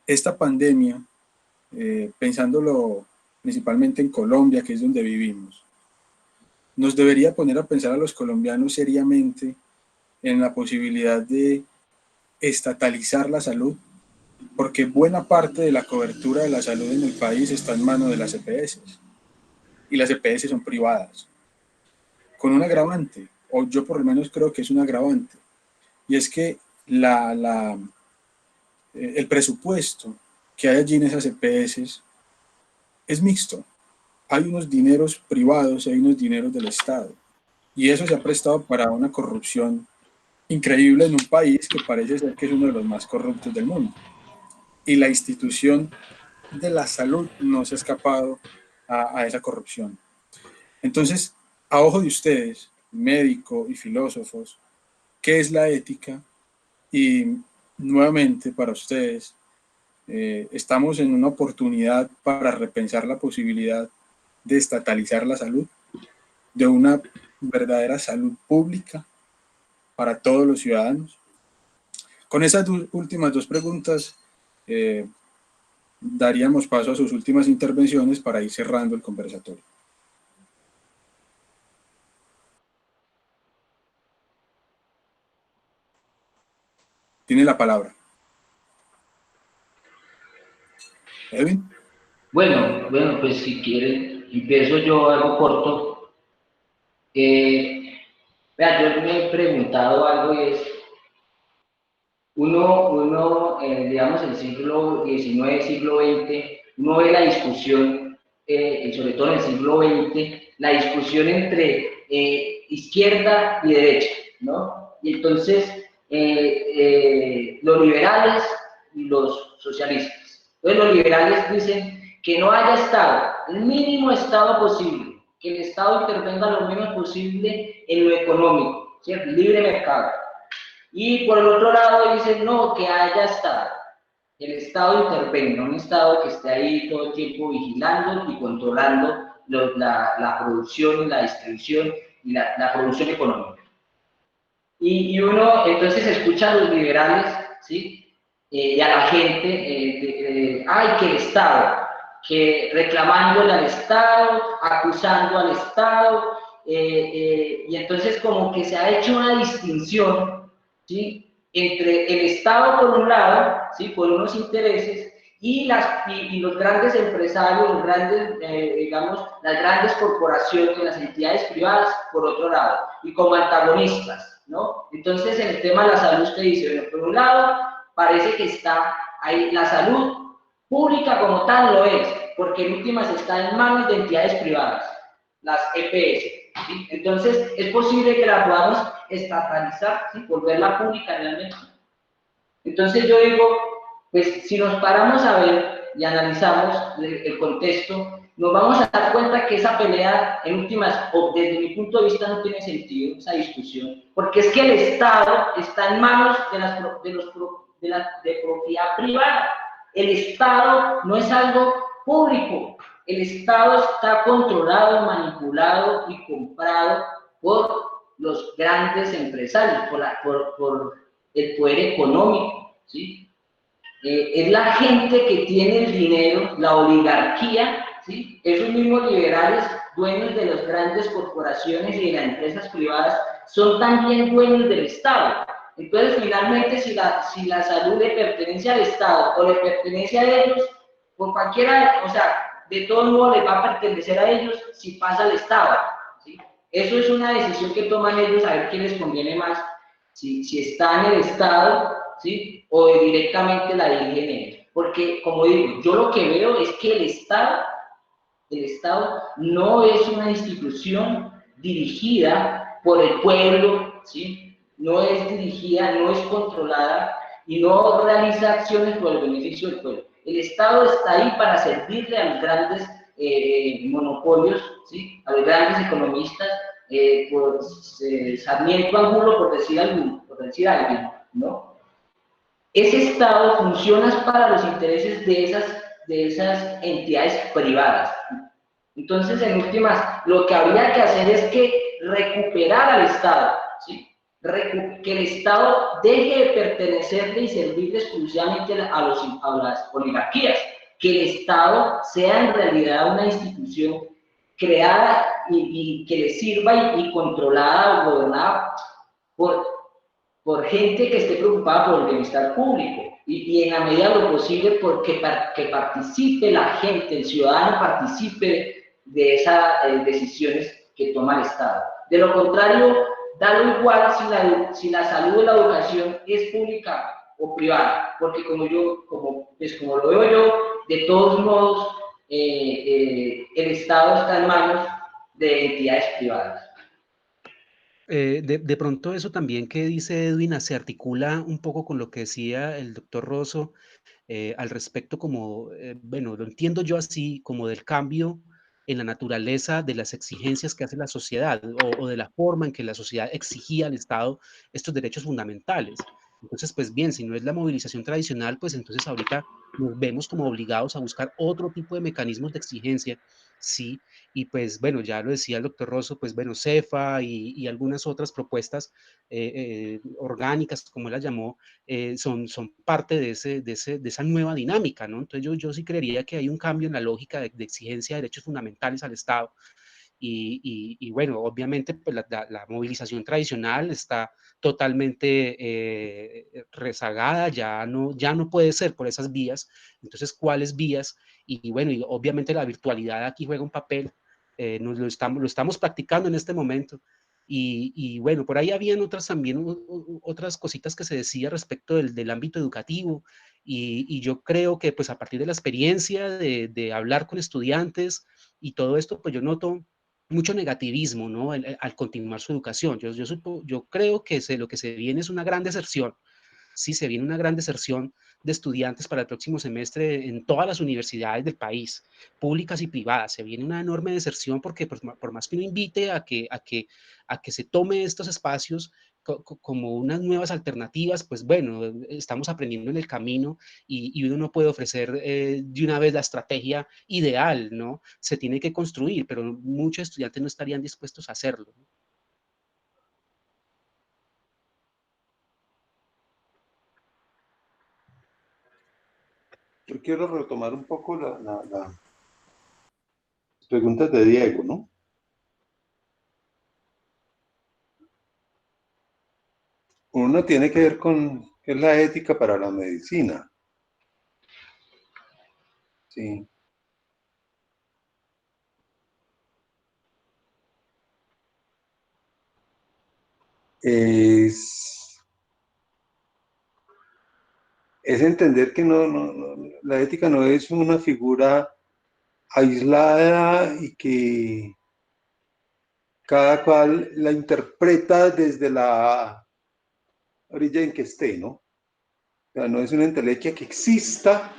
esta pandemia, pensándolo principalmente en Colombia, que es donde vivimos, nos debería poner a pensar a los colombianos seriamente en la posibilidad de estatalizar la salud, porque buena parte de la cobertura de la salud en el país está en manos de las EPS, y las EPS son privadas, con un agravante, o yo por lo menos creo que es un agravante, y es que el presupuesto que hay allí en esas EPS es mixto. Hay unos dineros privados y hay unos dineros del Estado, y eso se ha prestado para una corrupción increíble en un país que parece ser que es uno de los más corruptos del mundo, y la institución de la salud no se ha escapado a esa corrupción. Entonces, a ojo de ustedes, médicos y filósofos, ¿qué es la ética? Y nuevamente para ustedes, estamos en una oportunidad para repensar la posibilidad de estatalizar la salud, de una verdadera salud pública para todos los ciudadanos. Con esas últimas dos preguntas, daríamos paso a sus últimas intervenciones para ir cerrando el conversatorio. Tiene la palabra. Edwin. Bueno, pues si quieren, empiezo yo algo corto. Vea, yo me he preguntado algo y es, digamos, el siglo XIX, siglo XX, uno ve la discusión, y sobre todo en el siglo XX, la discusión entre izquierda y derecha, ¿no? Y entonces, los liberales y los socialistas. Entonces, los liberales dicen que no haya Estado, el mínimo Estado posible, que el Estado intervenga lo mínimo posible en lo económico, ¿cierto? Libre mercado. Y por el otro lado dicen, no, que haya Estado. El Estado intervenga, un Estado que esté ahí todo el tiempo vigilando y controlando la producción y la distribución y la producción económica. Y uno entonces escucha a los liberales, ¿sí? Y a la gente, ay, que el Estado, que reclamándole al Estado, acusando al Estado, y entonces como que se ha hecho una distinción, ¿sí? Entre el Estado por un lado, ¿sí? Por unos intereses, y los grandes empresarios, los grandes, digamos, las grandes corporaciones, las entidades privadas, por otro lado, y como antagonistas, ¿no? Entonces, en el tema de la salud, usted dice, bueno, por un lado, parece que está ahí la salud pública como tal lo es, porque en últimas está en manos de entidades privadas, las EPS, ¿sí? Entonces, es posible que la podamos estatalizar, ¿sí? Volverla pública realmente. Entonces, yo digo, pues si nos paramos a ver y analizamos el contexto, nos vamos a dar cuenta que esa pelea, en últimas, o desde mi punto de vista, no tiene sentido, esa discusión, porque es que el Estado está en manos de propiedad privada. El Estado no es algo público. El Estado está controlado, manipulado y comprado por los grandes empresarios, por el poder económico, ¿sí? Es la gente que tiene el dinero, la oligarquía, ¿sí? Esos mismos liberales, dueños de las grandes corporaciones y de las empresas privadas, son también dueños del Estado. Entonces, finalmente, si la salud le pertenece al Estado o le pertenece a ellos, por cualquiera, o sea, de todos modos les va a pertenecer a ellos si pasa al Estado, ¿sí? Eso es una decisión que toman ellos a ver qué les conviene más, si está en el Estado, ¿sí? O directamente la dirigen ellos. Porque, como digo, yo lo que veo es que el Estado no es una institución dirigida por el pueblo, ¿sí? No es dirigida, no es controlada y no realiza acciones por el beneficio del pueblo. El Estado está ahí para servirle a los grandes monopolios, ¿sí? A los grandes economistas, por Sarmiento Angulo, por decir algo, ¿no? Ese Estado funciona para los intereses de esas entidades privadas. Entonces, en últimas, lo que habría que hacer es que recuperar al Estado, ¿sí? Que el Estado deje de pertenecerle y servirle exclusivamente a las oligarquías, que el Estado sea en realidad una institución creada y que le sirva y controlada o gobernada por gente que esté preocupada por el bienestar público y en la medida de lo posible porque que participe la gente, el ciudadano participe de esas decisiones que toma el Estado. De lo contrario, da lo igual si la salud o la educación es pública o privada, porque como lo veo yo, de todos modos, el Estado está en manos de entidades privadas. De pronto eso también que dice Edwin se articula un poco con lo que decía el doctor Rosso al respecto como, bueno, lo entiendo yo así, como del cambio en la naturaleza de las exigencias que hace la sociedad o de la forma en que la sociedad exigía al Estado estos derechos fundamentales. Entonces, pues bien, si no es la movilización tradicional, pues entonces ahorita nos vemos como obligados a buscar otro tipo de mecanismos de exigencia, sí, y pues bueno, ya lo decía el doctor Rosso, pues bueno, CEFA y algunas otras propuestas orgánicas, como él las llamó, son parte de esa nueva dinámica, ¿no? Entonces yo sí creería que hay un cambio en la lógica de exigencia de derechos fundamentales al Estado. Y bueno, obviamente pues la movilización tradicional está totalmente rezagada, ya no puede ser por esas vías. Entonces, ¿cuáles vías? Y bueno, y obviamente la virtualidad aquí juega un papel, lo estamos practicando en este momento. Y bueno, por ahí habían otras cositas que se decía respecto del ámbito educativo. Y yo creo que pues a partir de la experiencia de hablar con estudiantes y todo esto, pues yo noto mucho negativismo, ¿no? Al continuar su educación. Yo creo que lo que se viene es una gran deserción. Sí, se viene una gran deserción de estudiantes para el próximo semestre en todas las universidades del país, públicas y privadas. Se viene una enorme deserción porque por más que uno invite a que se tome estos espacios como unas nuevas alternativas, pues bueno, estamos aprendiendo en el camino y uno no puede ofrecer de una vez la estrategia ideal, ¿no? Se tiene que construir, pero muchos estudiantes no estarían dispuestos a hacerlo, ¿no? Yo quiero retomar un poco las preguntas de Diego, ¿no? Uno tiene que ver con qué es la ética para la medicina. Sí. Es entender que la ética no es una figura aislada y que cada cual la interpreta desde la orilla en que esté, ¿no? O sea, no es una entelequia que exista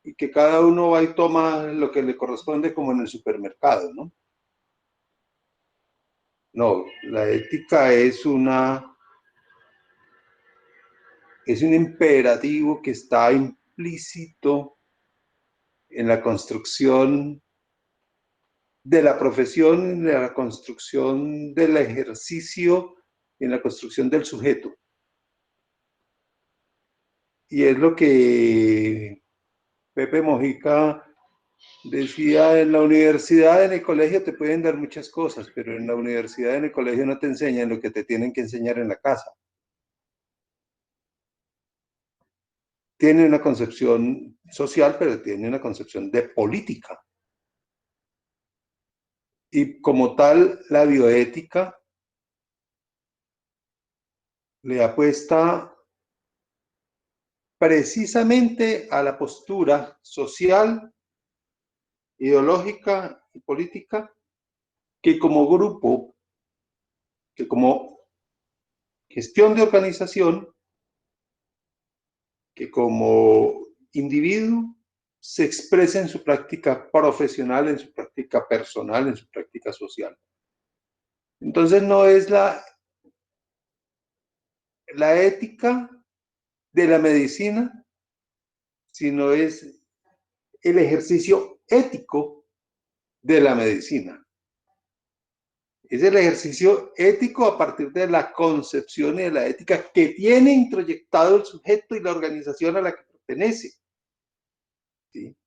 y que cada uno va y toma lo que le corresponde como en el supermercado, ¿no? No, la ética es un imperativo que está implícito en la construcción de la profesión, en la construcción del ejercicio, en la construcción del sujeto. Y es lo que Pepe Mojica decía: en la universidad, en el colegio te pueden dar muchas cosas, pero en la universidad, en el colegio no te enseñan lo que te tienen que enseñar en la casa. Tiene una concepción social, pero tiene una concepción de política. Y como tal, la bioética le apuesta precisamente a la postura social, ideológica y política, que como grupo, que como gestión de organización, que como individuo se expresa en su práctica profesional, en su práctica personal, en su práctica social. Entonces no es la ética de la medicina, sino es el ejercicio ético de la medicina. Es el ejercicio ético a partir de la concepción y de la ética que tiene introyectado el sujeto y la organización a la que pertenece. ¿Sí?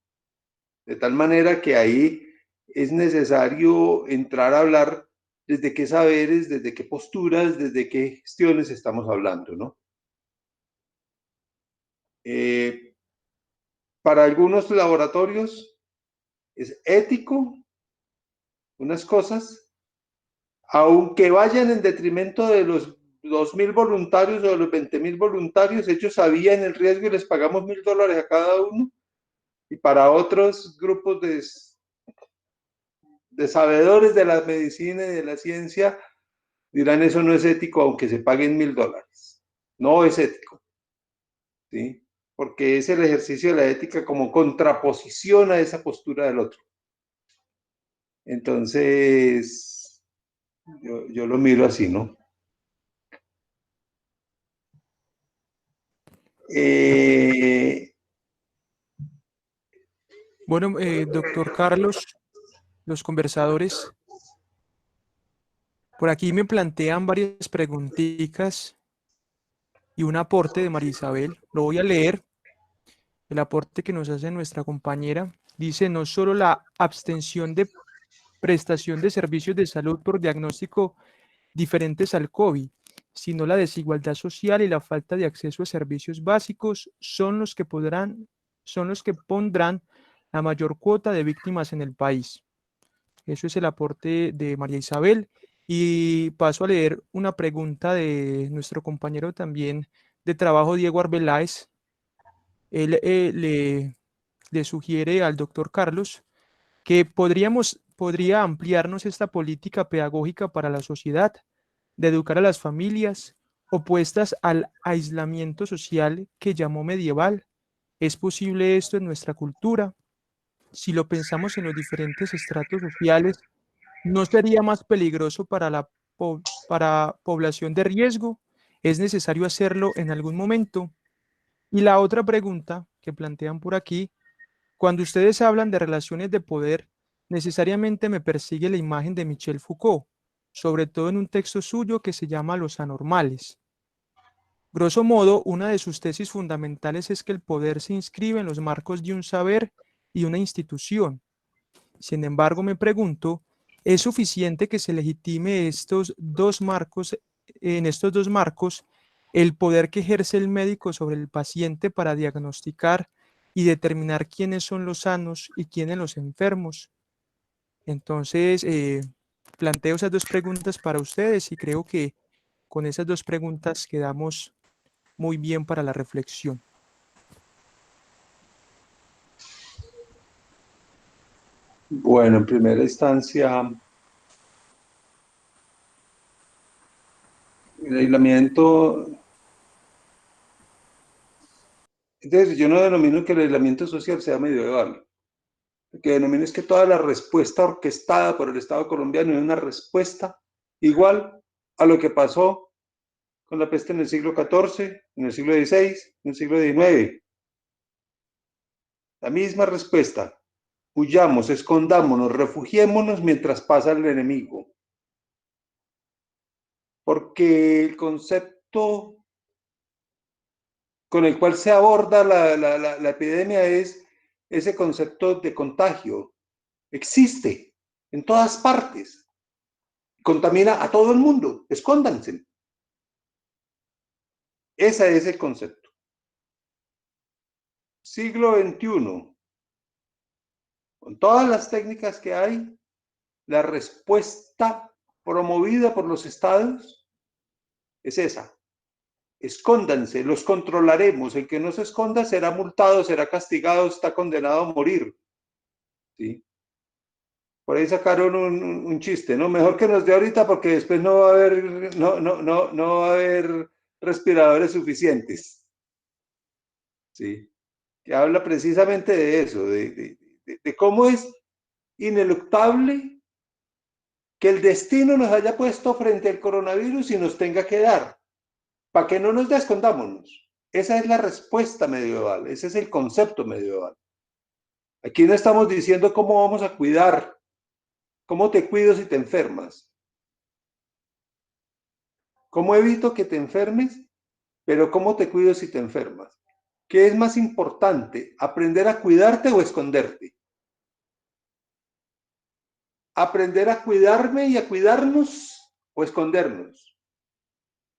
De tal manera que ahí es necesario entrar a hablar desde qué saberes, desde qué posturas, desde qué gestiones estamos hablando, ¿no? Para algunos laboratorios es ético unas cosas, aunque vayan en detrimento de los 2.000 voluntarios o de los 20.000 voluntarios. Ellos sabían el riesgo y les pagamos $1.000 a cada uno. Y para otros grupos de sabedores de la medicina y de la ciencia dirán: eso no es ético, aunque se paguen $1.000. No es ético, ¿sí? Porque es el ejercicio de la ética como contraposición a esa postura del otro. Entonces, yo lo miro así, ¿no? Bueno, doctor Carlos, los conversadores, por aquí me plantean varias preguntitas y un aporte de María Isabel. Lo voy a leer. El aporte que nos hace nuestra compañera dice: no solo la abstención de prestación de servicios de salud por diagnóstico diferentes al COVID, sino la desigualdad social y la falta de acceso a servicios básicos son los que pondrán la mayor cuota de víctimas en el país. Eso es el aporte de María Isabel. Y paso a leer una pregunta de nuestro compañero también de trabajo, Diego Arbeláez. Él le sugiere al doctor Carlos que podría ampliarnos esta política pedagógica para la sociedad, de educar a las familias opuestas al aislamiento social que llamó medieval. ¿Es posible esto en nuestra cultura? Si lo pensamos en los diferentes estratos sociales, ¿no sería más peligroso para para población de riesgo? ¿Es necesario hacerlo en algún momento? Y la otra pregunta que plantean por aquí: cuando ustedes hablan de relaciones de poder, necesariamente me persigue la imagen de Michel Foucault, sobre todo en un texto suyo que se llama Los Anormales. Grosso modo, una de sus tesis fundamentales es que el poder se inscribe en los marcos de un saber y una institución. Sin embargo, me pregunto, ¿es suficiente que se legitime en estos dos marcos, el poder que ejerce el médico sobre el paciente para diagnosticar y determinar quiénes son los sanos y quiénes los enfermos? Entonces, planteo esas dos preguntas para ustedes y creo que con esas dos preguntas quedamos muy bien para la reflexión. Bueno, en primera instancia, el aislamiento, entonces yo no denomino que el aislamiento social sea medieval. Lo que denomino es que toda la respuesta orquestada por el Estado colombiano es una respuesta igual a lo que pasó con la peste en el siglo XIV, en el siglo XVI, en el siglo XIX. La misma respuesta. huyamos, escondámonos, refugiémonos mientras pasa el enemigo. Porque el concepto con el cual se aborda la epidemia es ese concepto de contagio. Existe en todas partes. Contamina a todo el mundo. Escóndanse. Ese es el concepto. Siglo XXI. Con todas las técnicas que hay, la respuesta promovida por los estados es esa. Escóndanse, los controlaremos. El que no se esconda será multado, será castigado, está condenado a morir. ¿Sí? Por ahí sacaron un chiste, ¿no? Mejor que nos dé ahorita porque después no va a haber, no va a haber respiradores suficientes. ¿Sí? Que habla precisamente de eso, de cómo es ineluctable que el destino nos haya puesto frente al coronavirus y nos tenga que dar, para que no nos escondámonos. Esa es la respuesta medieval, ese es el concepto medieval. Aquí no estamos diciendo cómo vamos a cuidar, cómo te cuido si te enfermas, cómo evito que te enfermes, pero cómo te cuido si te enfermas. ¿Qué es más importante, aprender a cuidarte o esconderte? Aprender a cuidarme y a cuidarnos o escondernos.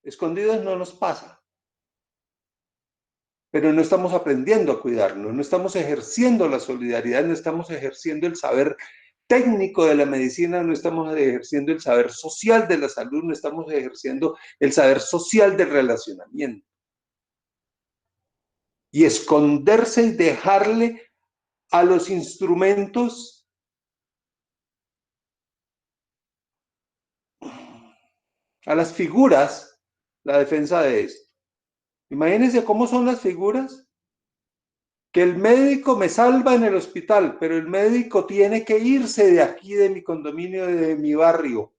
Escondidos no nos pasa. Pero no estamos aprendiendo a cuidarnos, no estamos ejerciendo la solidaridad, no estamos ejerciendo el saber técnico de la medicina, no estamos ejerciendo el saber social de la salud, no estamos ejerciendo el saber social del relacionamiento. Y esconderse y dejarle a los instrumentos, a las figuras, la defensa de esto. Imagínense cómo son las figuras. Que el médico me salva en el hospital, pero el médico tiene que irse de aquí, de mi condominio, de mi barrio.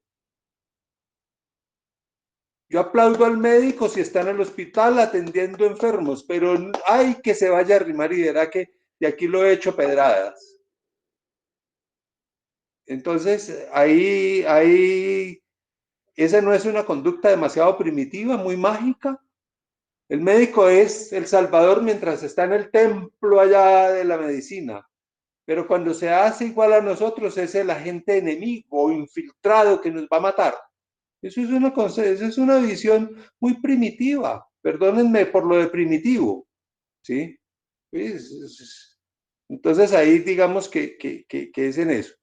Yo aplaudo al médico si está en el hospital atendiendo enfermos, pero hay que se vaya a arrimar y verá que de aquí lo he hecho pedradas. Entonces, esa no es una conducta demasiado primitiva, muy mágica. El médico es el salvador mientras está en el templo allá de la medicina. Pero cuando se hace igual a nosotros es el agente enemigo o infiltrado que nos va a matar. Eso es una visión muy primitiva. Perdónenme por lo de primitivo. ¿Sí? Entonces ahí digamos que es en eso.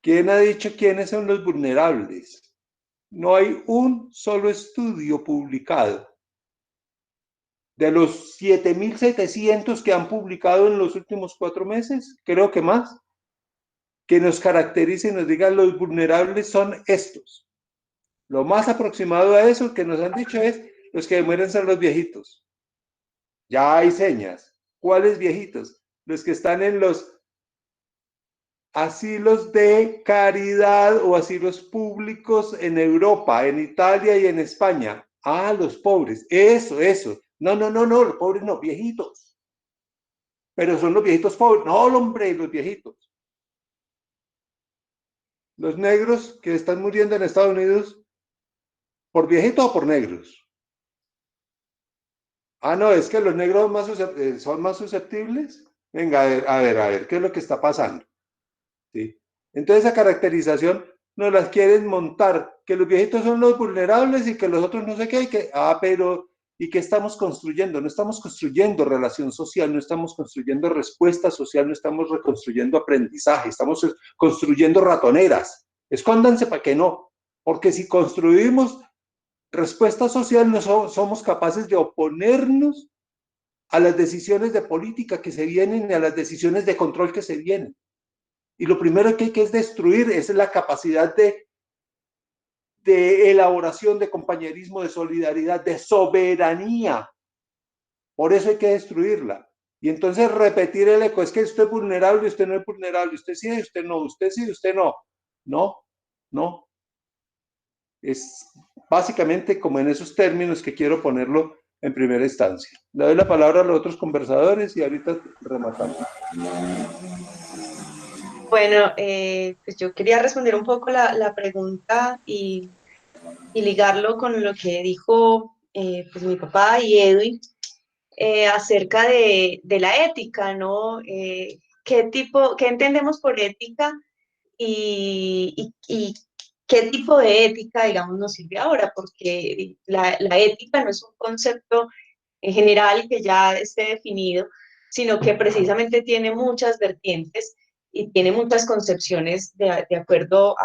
¿Quién ha dicho quiénes son los vulnerables? No hay un solo estudio publicado. De los 7.700 que han publicado en los últimos 4 meses, creo que más, que nos caracterice y nos digan los vulnerables son estos. Lo más aproximado a eso que nos han dicho es los que mueren son los viejitos. Ya hay señas. ¿Cuáles viejitos? Los que están en los asilos de caridad o asilos públicos en Europa, en Italia y en España. Ah, los pobres. Eso. No, los pobres no, viejitos. Pero son los viejitos pobres. No, hombre, los viejitos. Los negros que están muriendo en Estados Unidos, ¿por viejitos o por negros? Ah, no, es que los negros son más susceptibles. Venga, a ver, ¿qué es lo que está pasando? ¿Sí? Entonces esa caracterización nos las quieren montar, que los viejitos son los vulnerables y que los otros no sé qué, pero ¿y qué estamos construyendo? No estamos construyendo relación social, no estamos construyendo respuesta social, no estamos reconstruyendo aprendizaje, estamos construyendo ratoneras. Escóndanse para que no, porque si construimos respuesta social no somos capaces de oponernos a las decisiones de política que se vienen y a las decisiones de control que se vienen. Y lo primero que hay que es destruir es la capacidad de elaboración, de compañerismo, de solidaridad, de soberanía. Por eso hay que destruirla. Y entonces repetir el eco, es que usted es vulnerable, usted no es vulnerable, usted sí, usted no, usted sí, usted no. No. Es básicamente como en esos términos que quiero ponerlo en primera instancia. Le doy la palabra a los otros conversadores y ahorita rematamos. Bueno, pues yo quería responder un poco la pregunta y ligarlo con lo que dijo pues mi papá y Edwin acerca de la ética, ¿no? ¿Qué entendemos por ética y qué tipo de ética, digamos, nos sirve ahora? Porque la ética no es un concepto en general que ya esté definido, sino que precisamente tiene muchas vertientes y tiene muchas concepciones de acuerdo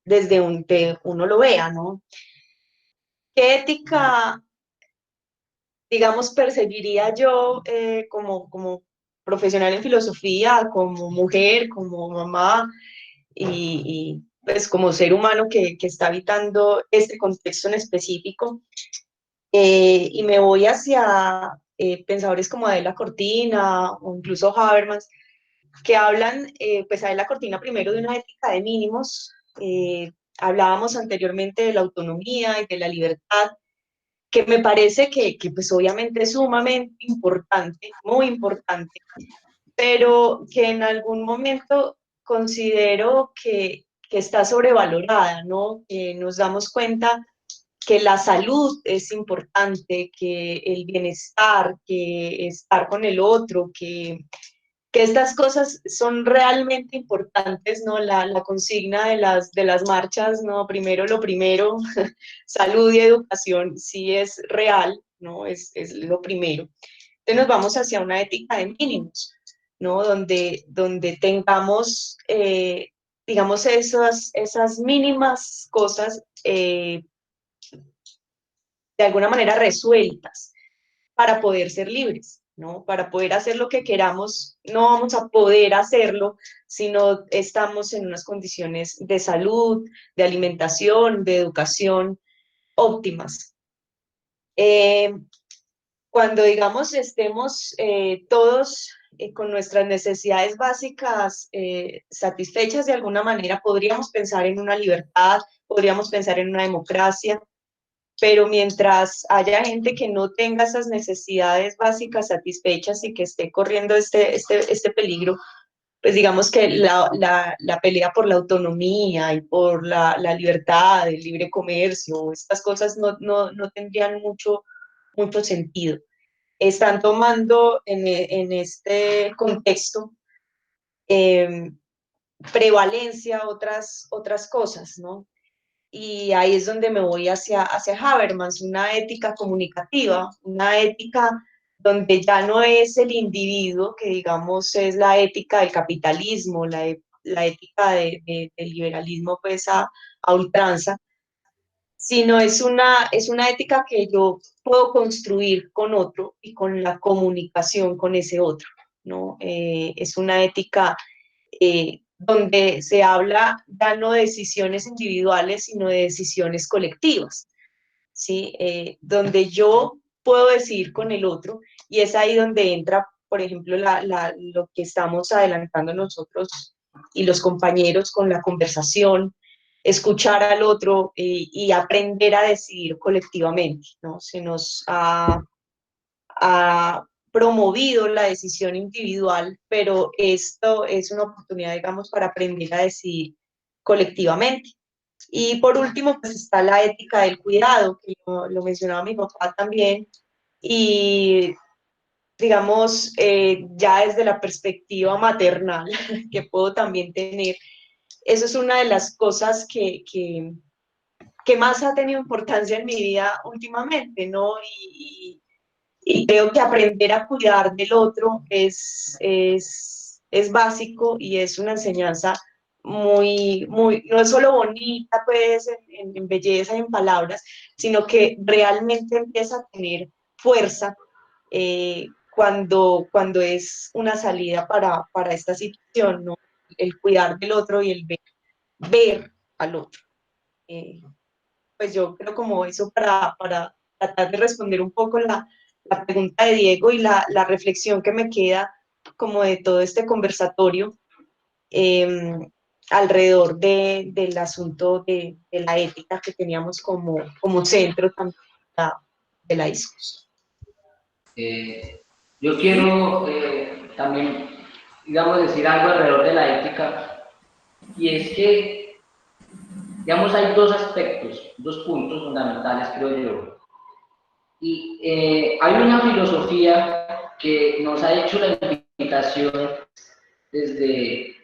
desde donde uno lo vea, ¿no? ¿Qué ética, digamos, perseguiría yo como profesional en filosofía, como mujer, como mamá pues como ser humano que está habitando este contexto en específico? Y me voy hacia pensadores como Adela Cortina o incluso Habermas, que hablan, pues Adela Cortina primero de una ética de mínimos. Hablábamos anteriormente de la autonomía y de la libertad, que me parece que pues obviamente es sumamente importante, muy importante, pero que en algún momento considero que está sobrevalorada, ¿no? Que nos damos cuenta que la salud es importante, que el bienestar, que estar con el otro, que estas cosas son realmente importantes, ¿no? La consigna de las marchas, ¿no? Primero lo primero, salud y educación, sí es real, ¿no? Es lo primero. Entonces nos vamos hacia una ética de mínimos, ¿no? Donde tengamos, digamos, esas mínimas cosas de alguna manera resueltas para poder ser libres, ¿no? Para poder hacer lo que queramos, no vamos a poder hacerlo si no estamos en unas condiciones de salud, de alimentación, de educación óptimas. Cuando, digamos, estemos todos con nuestras necesidades básicas satisfechas de alguna manera, podríamos pensar en una libertad, podríamos pensar en una democracia, pero mientras haya gente que no tenga esas necesidades básicas satisfechas y que esté corriendo este peligro, pues digamos que la pelea por la autonomía y por la libertad, el libre comercio, estas cosas no tendrían mucho sentido. Están tomando en este contexto eh, prevalencia otras cosas, ¿no? Y ahí es donde me voy hacia Habermas, una ética comunicativa, una ética donde ya no es el individuo, que digamos es la ética del capitalismo, la ética del liberalismo pues a ultranza, sino es una ética que yo puedo construir con otro y con la comunicación con ese otro, ¿no? Es una ética donde se habla ya no de decisiones individuales, sino de decisiones colectivas, ¿sí? Donde yo puedo decidir con el otro y es ahí donde entra, por ejemplo, lo que estamos adelantando nosotros y los compañeros con la conversación, escuchar al otro y aprender a decidir colectivamente, ¿no? Se nos ha promovido la decisión individual, pero esto es una oportunidad, digamos, para aprender a decidir colectivamente. Y por último, pues está la ética del cuidado, que lo mencionaba mi papá también, y digamos, ya desde la perspectiva maternal que puedo también tener, eso es una de las cosas que más ha tenido importancia en mi vida últimamente, ¿no? Y creo que aprender a cuidar del otro es básico y es una enseñanza no es solo bonita, pues, en belleza, en palabras, sino que realmente empieza a tener fuerza cuando es una salida para esta situación, ¿no? El cuidar del otro y el ver al otro. Pues yo creo como eso para tratar de responder un poco la pregunta de Diego y la reflexión que me queda como de todo este conversatorio eh, alrededor del asunto de la ética que teníamos como centro también la discusión. Yo quiero también, digamos, decir algo alrededor de la ética, y es que, digamos, hay dos aspectos, dos puntos fundamentales, creo yo. Y hay una filosofía que nos ha hecho la invitación desde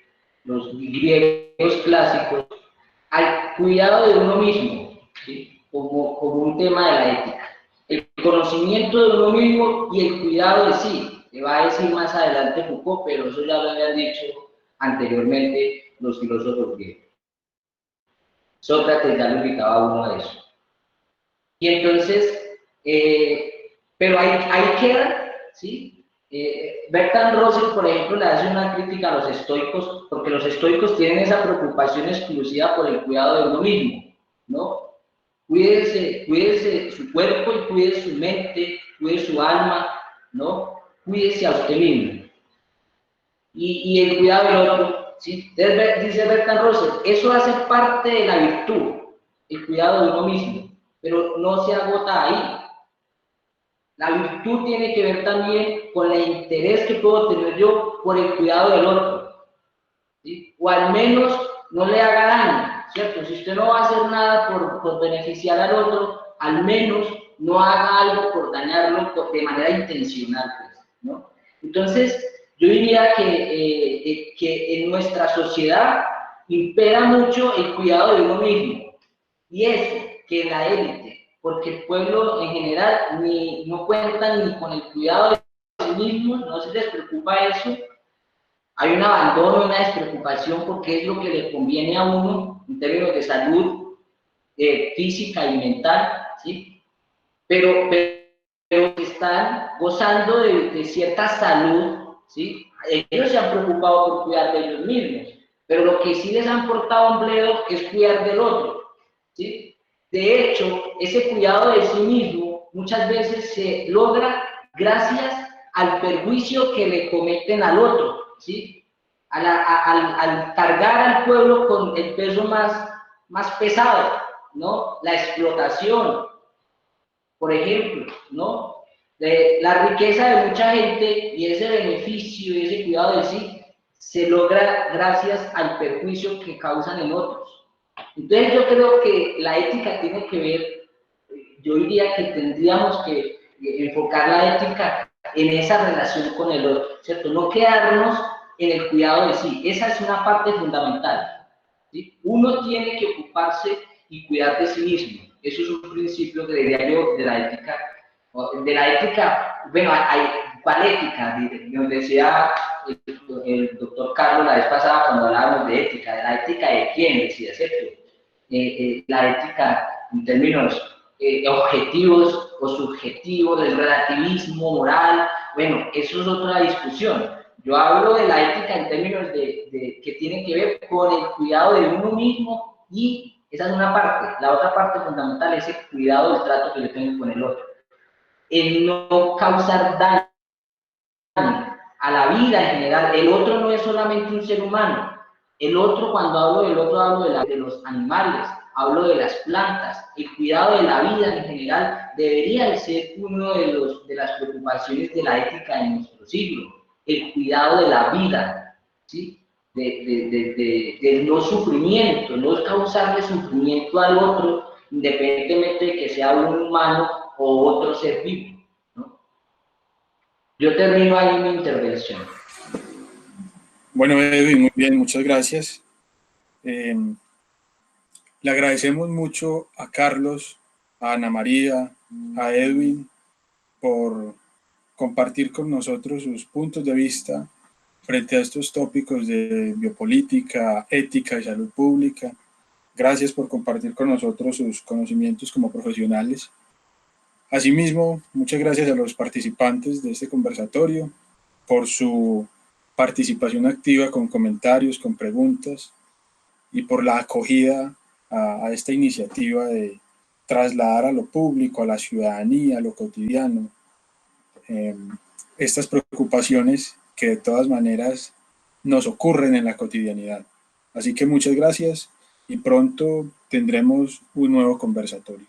los griegos clásicos al cuidado de uno mismo, ¿sí? como un tema de la ética. El conocimiento de uno mismo y el cuidado de sí, que va a decir más adelante Foucault, pero eso ya lo habían dicho anteriormente los filósofos griegos. Sócrates ya lo invitaba a uno a eso. Y entonces, pero ahí queda, ¿sí? Bertrand Russell, por ejemplo, le hace una crítica a los estoicos, porque los estoicos tienen esa preocupación exclusiva por el cuidado de uno mismo, ¿no? Cuídese su cuerpo y cuide su mente, cuide su alma, ¿no? Cuídese a usted mismo. Y el cuidado del otro, ¿sí? Dice Bertrand Russell, eso hace parte de la virtud, el cuidado de uno mismo, pero no se agota ahí. La virtud tiene que ver también con el interés que puedo tener yo por el cuidado del otro, ¿sí? O al menos no le haga daño, ¿cierto? Si usted no va a hacer nada por beneficiar al otro, al menos no haga algo por dañarlo de manera intencional, pues, ¿no? Entonces, yo diría que en nuestra sociedad impera mucho el cuidado de uno mismo, y eso, que en la élite, porque el pueblo en general no cuenta ni con el cuidado de sí mismos, no se les preocupa eso, hay un abandono, una despreocupación porque es lo que le conviene a uno en términos de salud física y mental, ¿sí? Pero están gozando de cierta salud, ¿sí? Ellos se han preocupado por cuidar de ellos mismos, pero lo que sí les han portado un bledo es cuidar del otro, ¿sí? De hecho, ese cuidado de sí mismo muchas veces se logra gracias al perjuicio que le cometen al otro, ¿sí? Al cargar al pueblo con el peso más pesado, ¿no? La explotación, por ejemplo, ¿no? La riqueza de mucha gente y ese beneficio y ese cuidado de sí se logra gracias al perjuicio que causan en otros. Entonces yo creo que la ética tiene que ver, yo diría que tendríamos que enfocar la ética en esa relación con el otro, ¿cierto? No quedarnos en el cuidado de sí, esa es una parte fundamental, ¿sí? Uno tiene que ocuparse y cuidar de sí mismo, eso es un principio que diría yo de la ética, bueno, ¿cuál ética? Nos decía el doctor Carlos la vez pasada cuando hablábamos de ética, de la ética de quién, decía, ¿cierto? La ética en términos objetivos o subjetivos, del relativismo moral, bueno, eso es otra discusión. Yo hablo de la ética en términos de que tiene que ver con el cuidado de uno mismo, y esa es una parte. La otra parte fundamental es el cuidado del trato que yo tengo con el otro. El no causar daño a la vida en general. El otro no es solamente un ser humano. El otro, cuando hablo del otro, hablo de los animales, hablo de las plantas. El cuidado de la vida en general debería de ser uno de las preocupaciones de la ética en nuestro siglo. El cuidado de la vida, ¿sí? Del no sufrimiento, no causarle sufrimiento al otro, independientemente de que sea un humano o otro ser vivo, ¿no? Yo termino ahí mi intervención. Bueno, Edwin, muy bien, muchas gracias. Le agradecemos mucho a Carlos, a Ana María, a Edwin por compartir con nosotros sus puntos de vista frente a estos tópicos de biopolítica, ética y salud pública. Gracias por compartir con nosotros sus conocimientos como profesionales. Asimismo, muchas gracias a los participantes de este conversatorio por su participación activa con comentarios, con preguntas, y por la acogida a esta iniciativa de trasladar a lo público, a la ciudadanía, a lo cotidiano, estas preocupaciones que de todas maneras nos ocurren en la cotidianidad. Así que muchas gracias y pronto tendremos un nuevo conversatorio.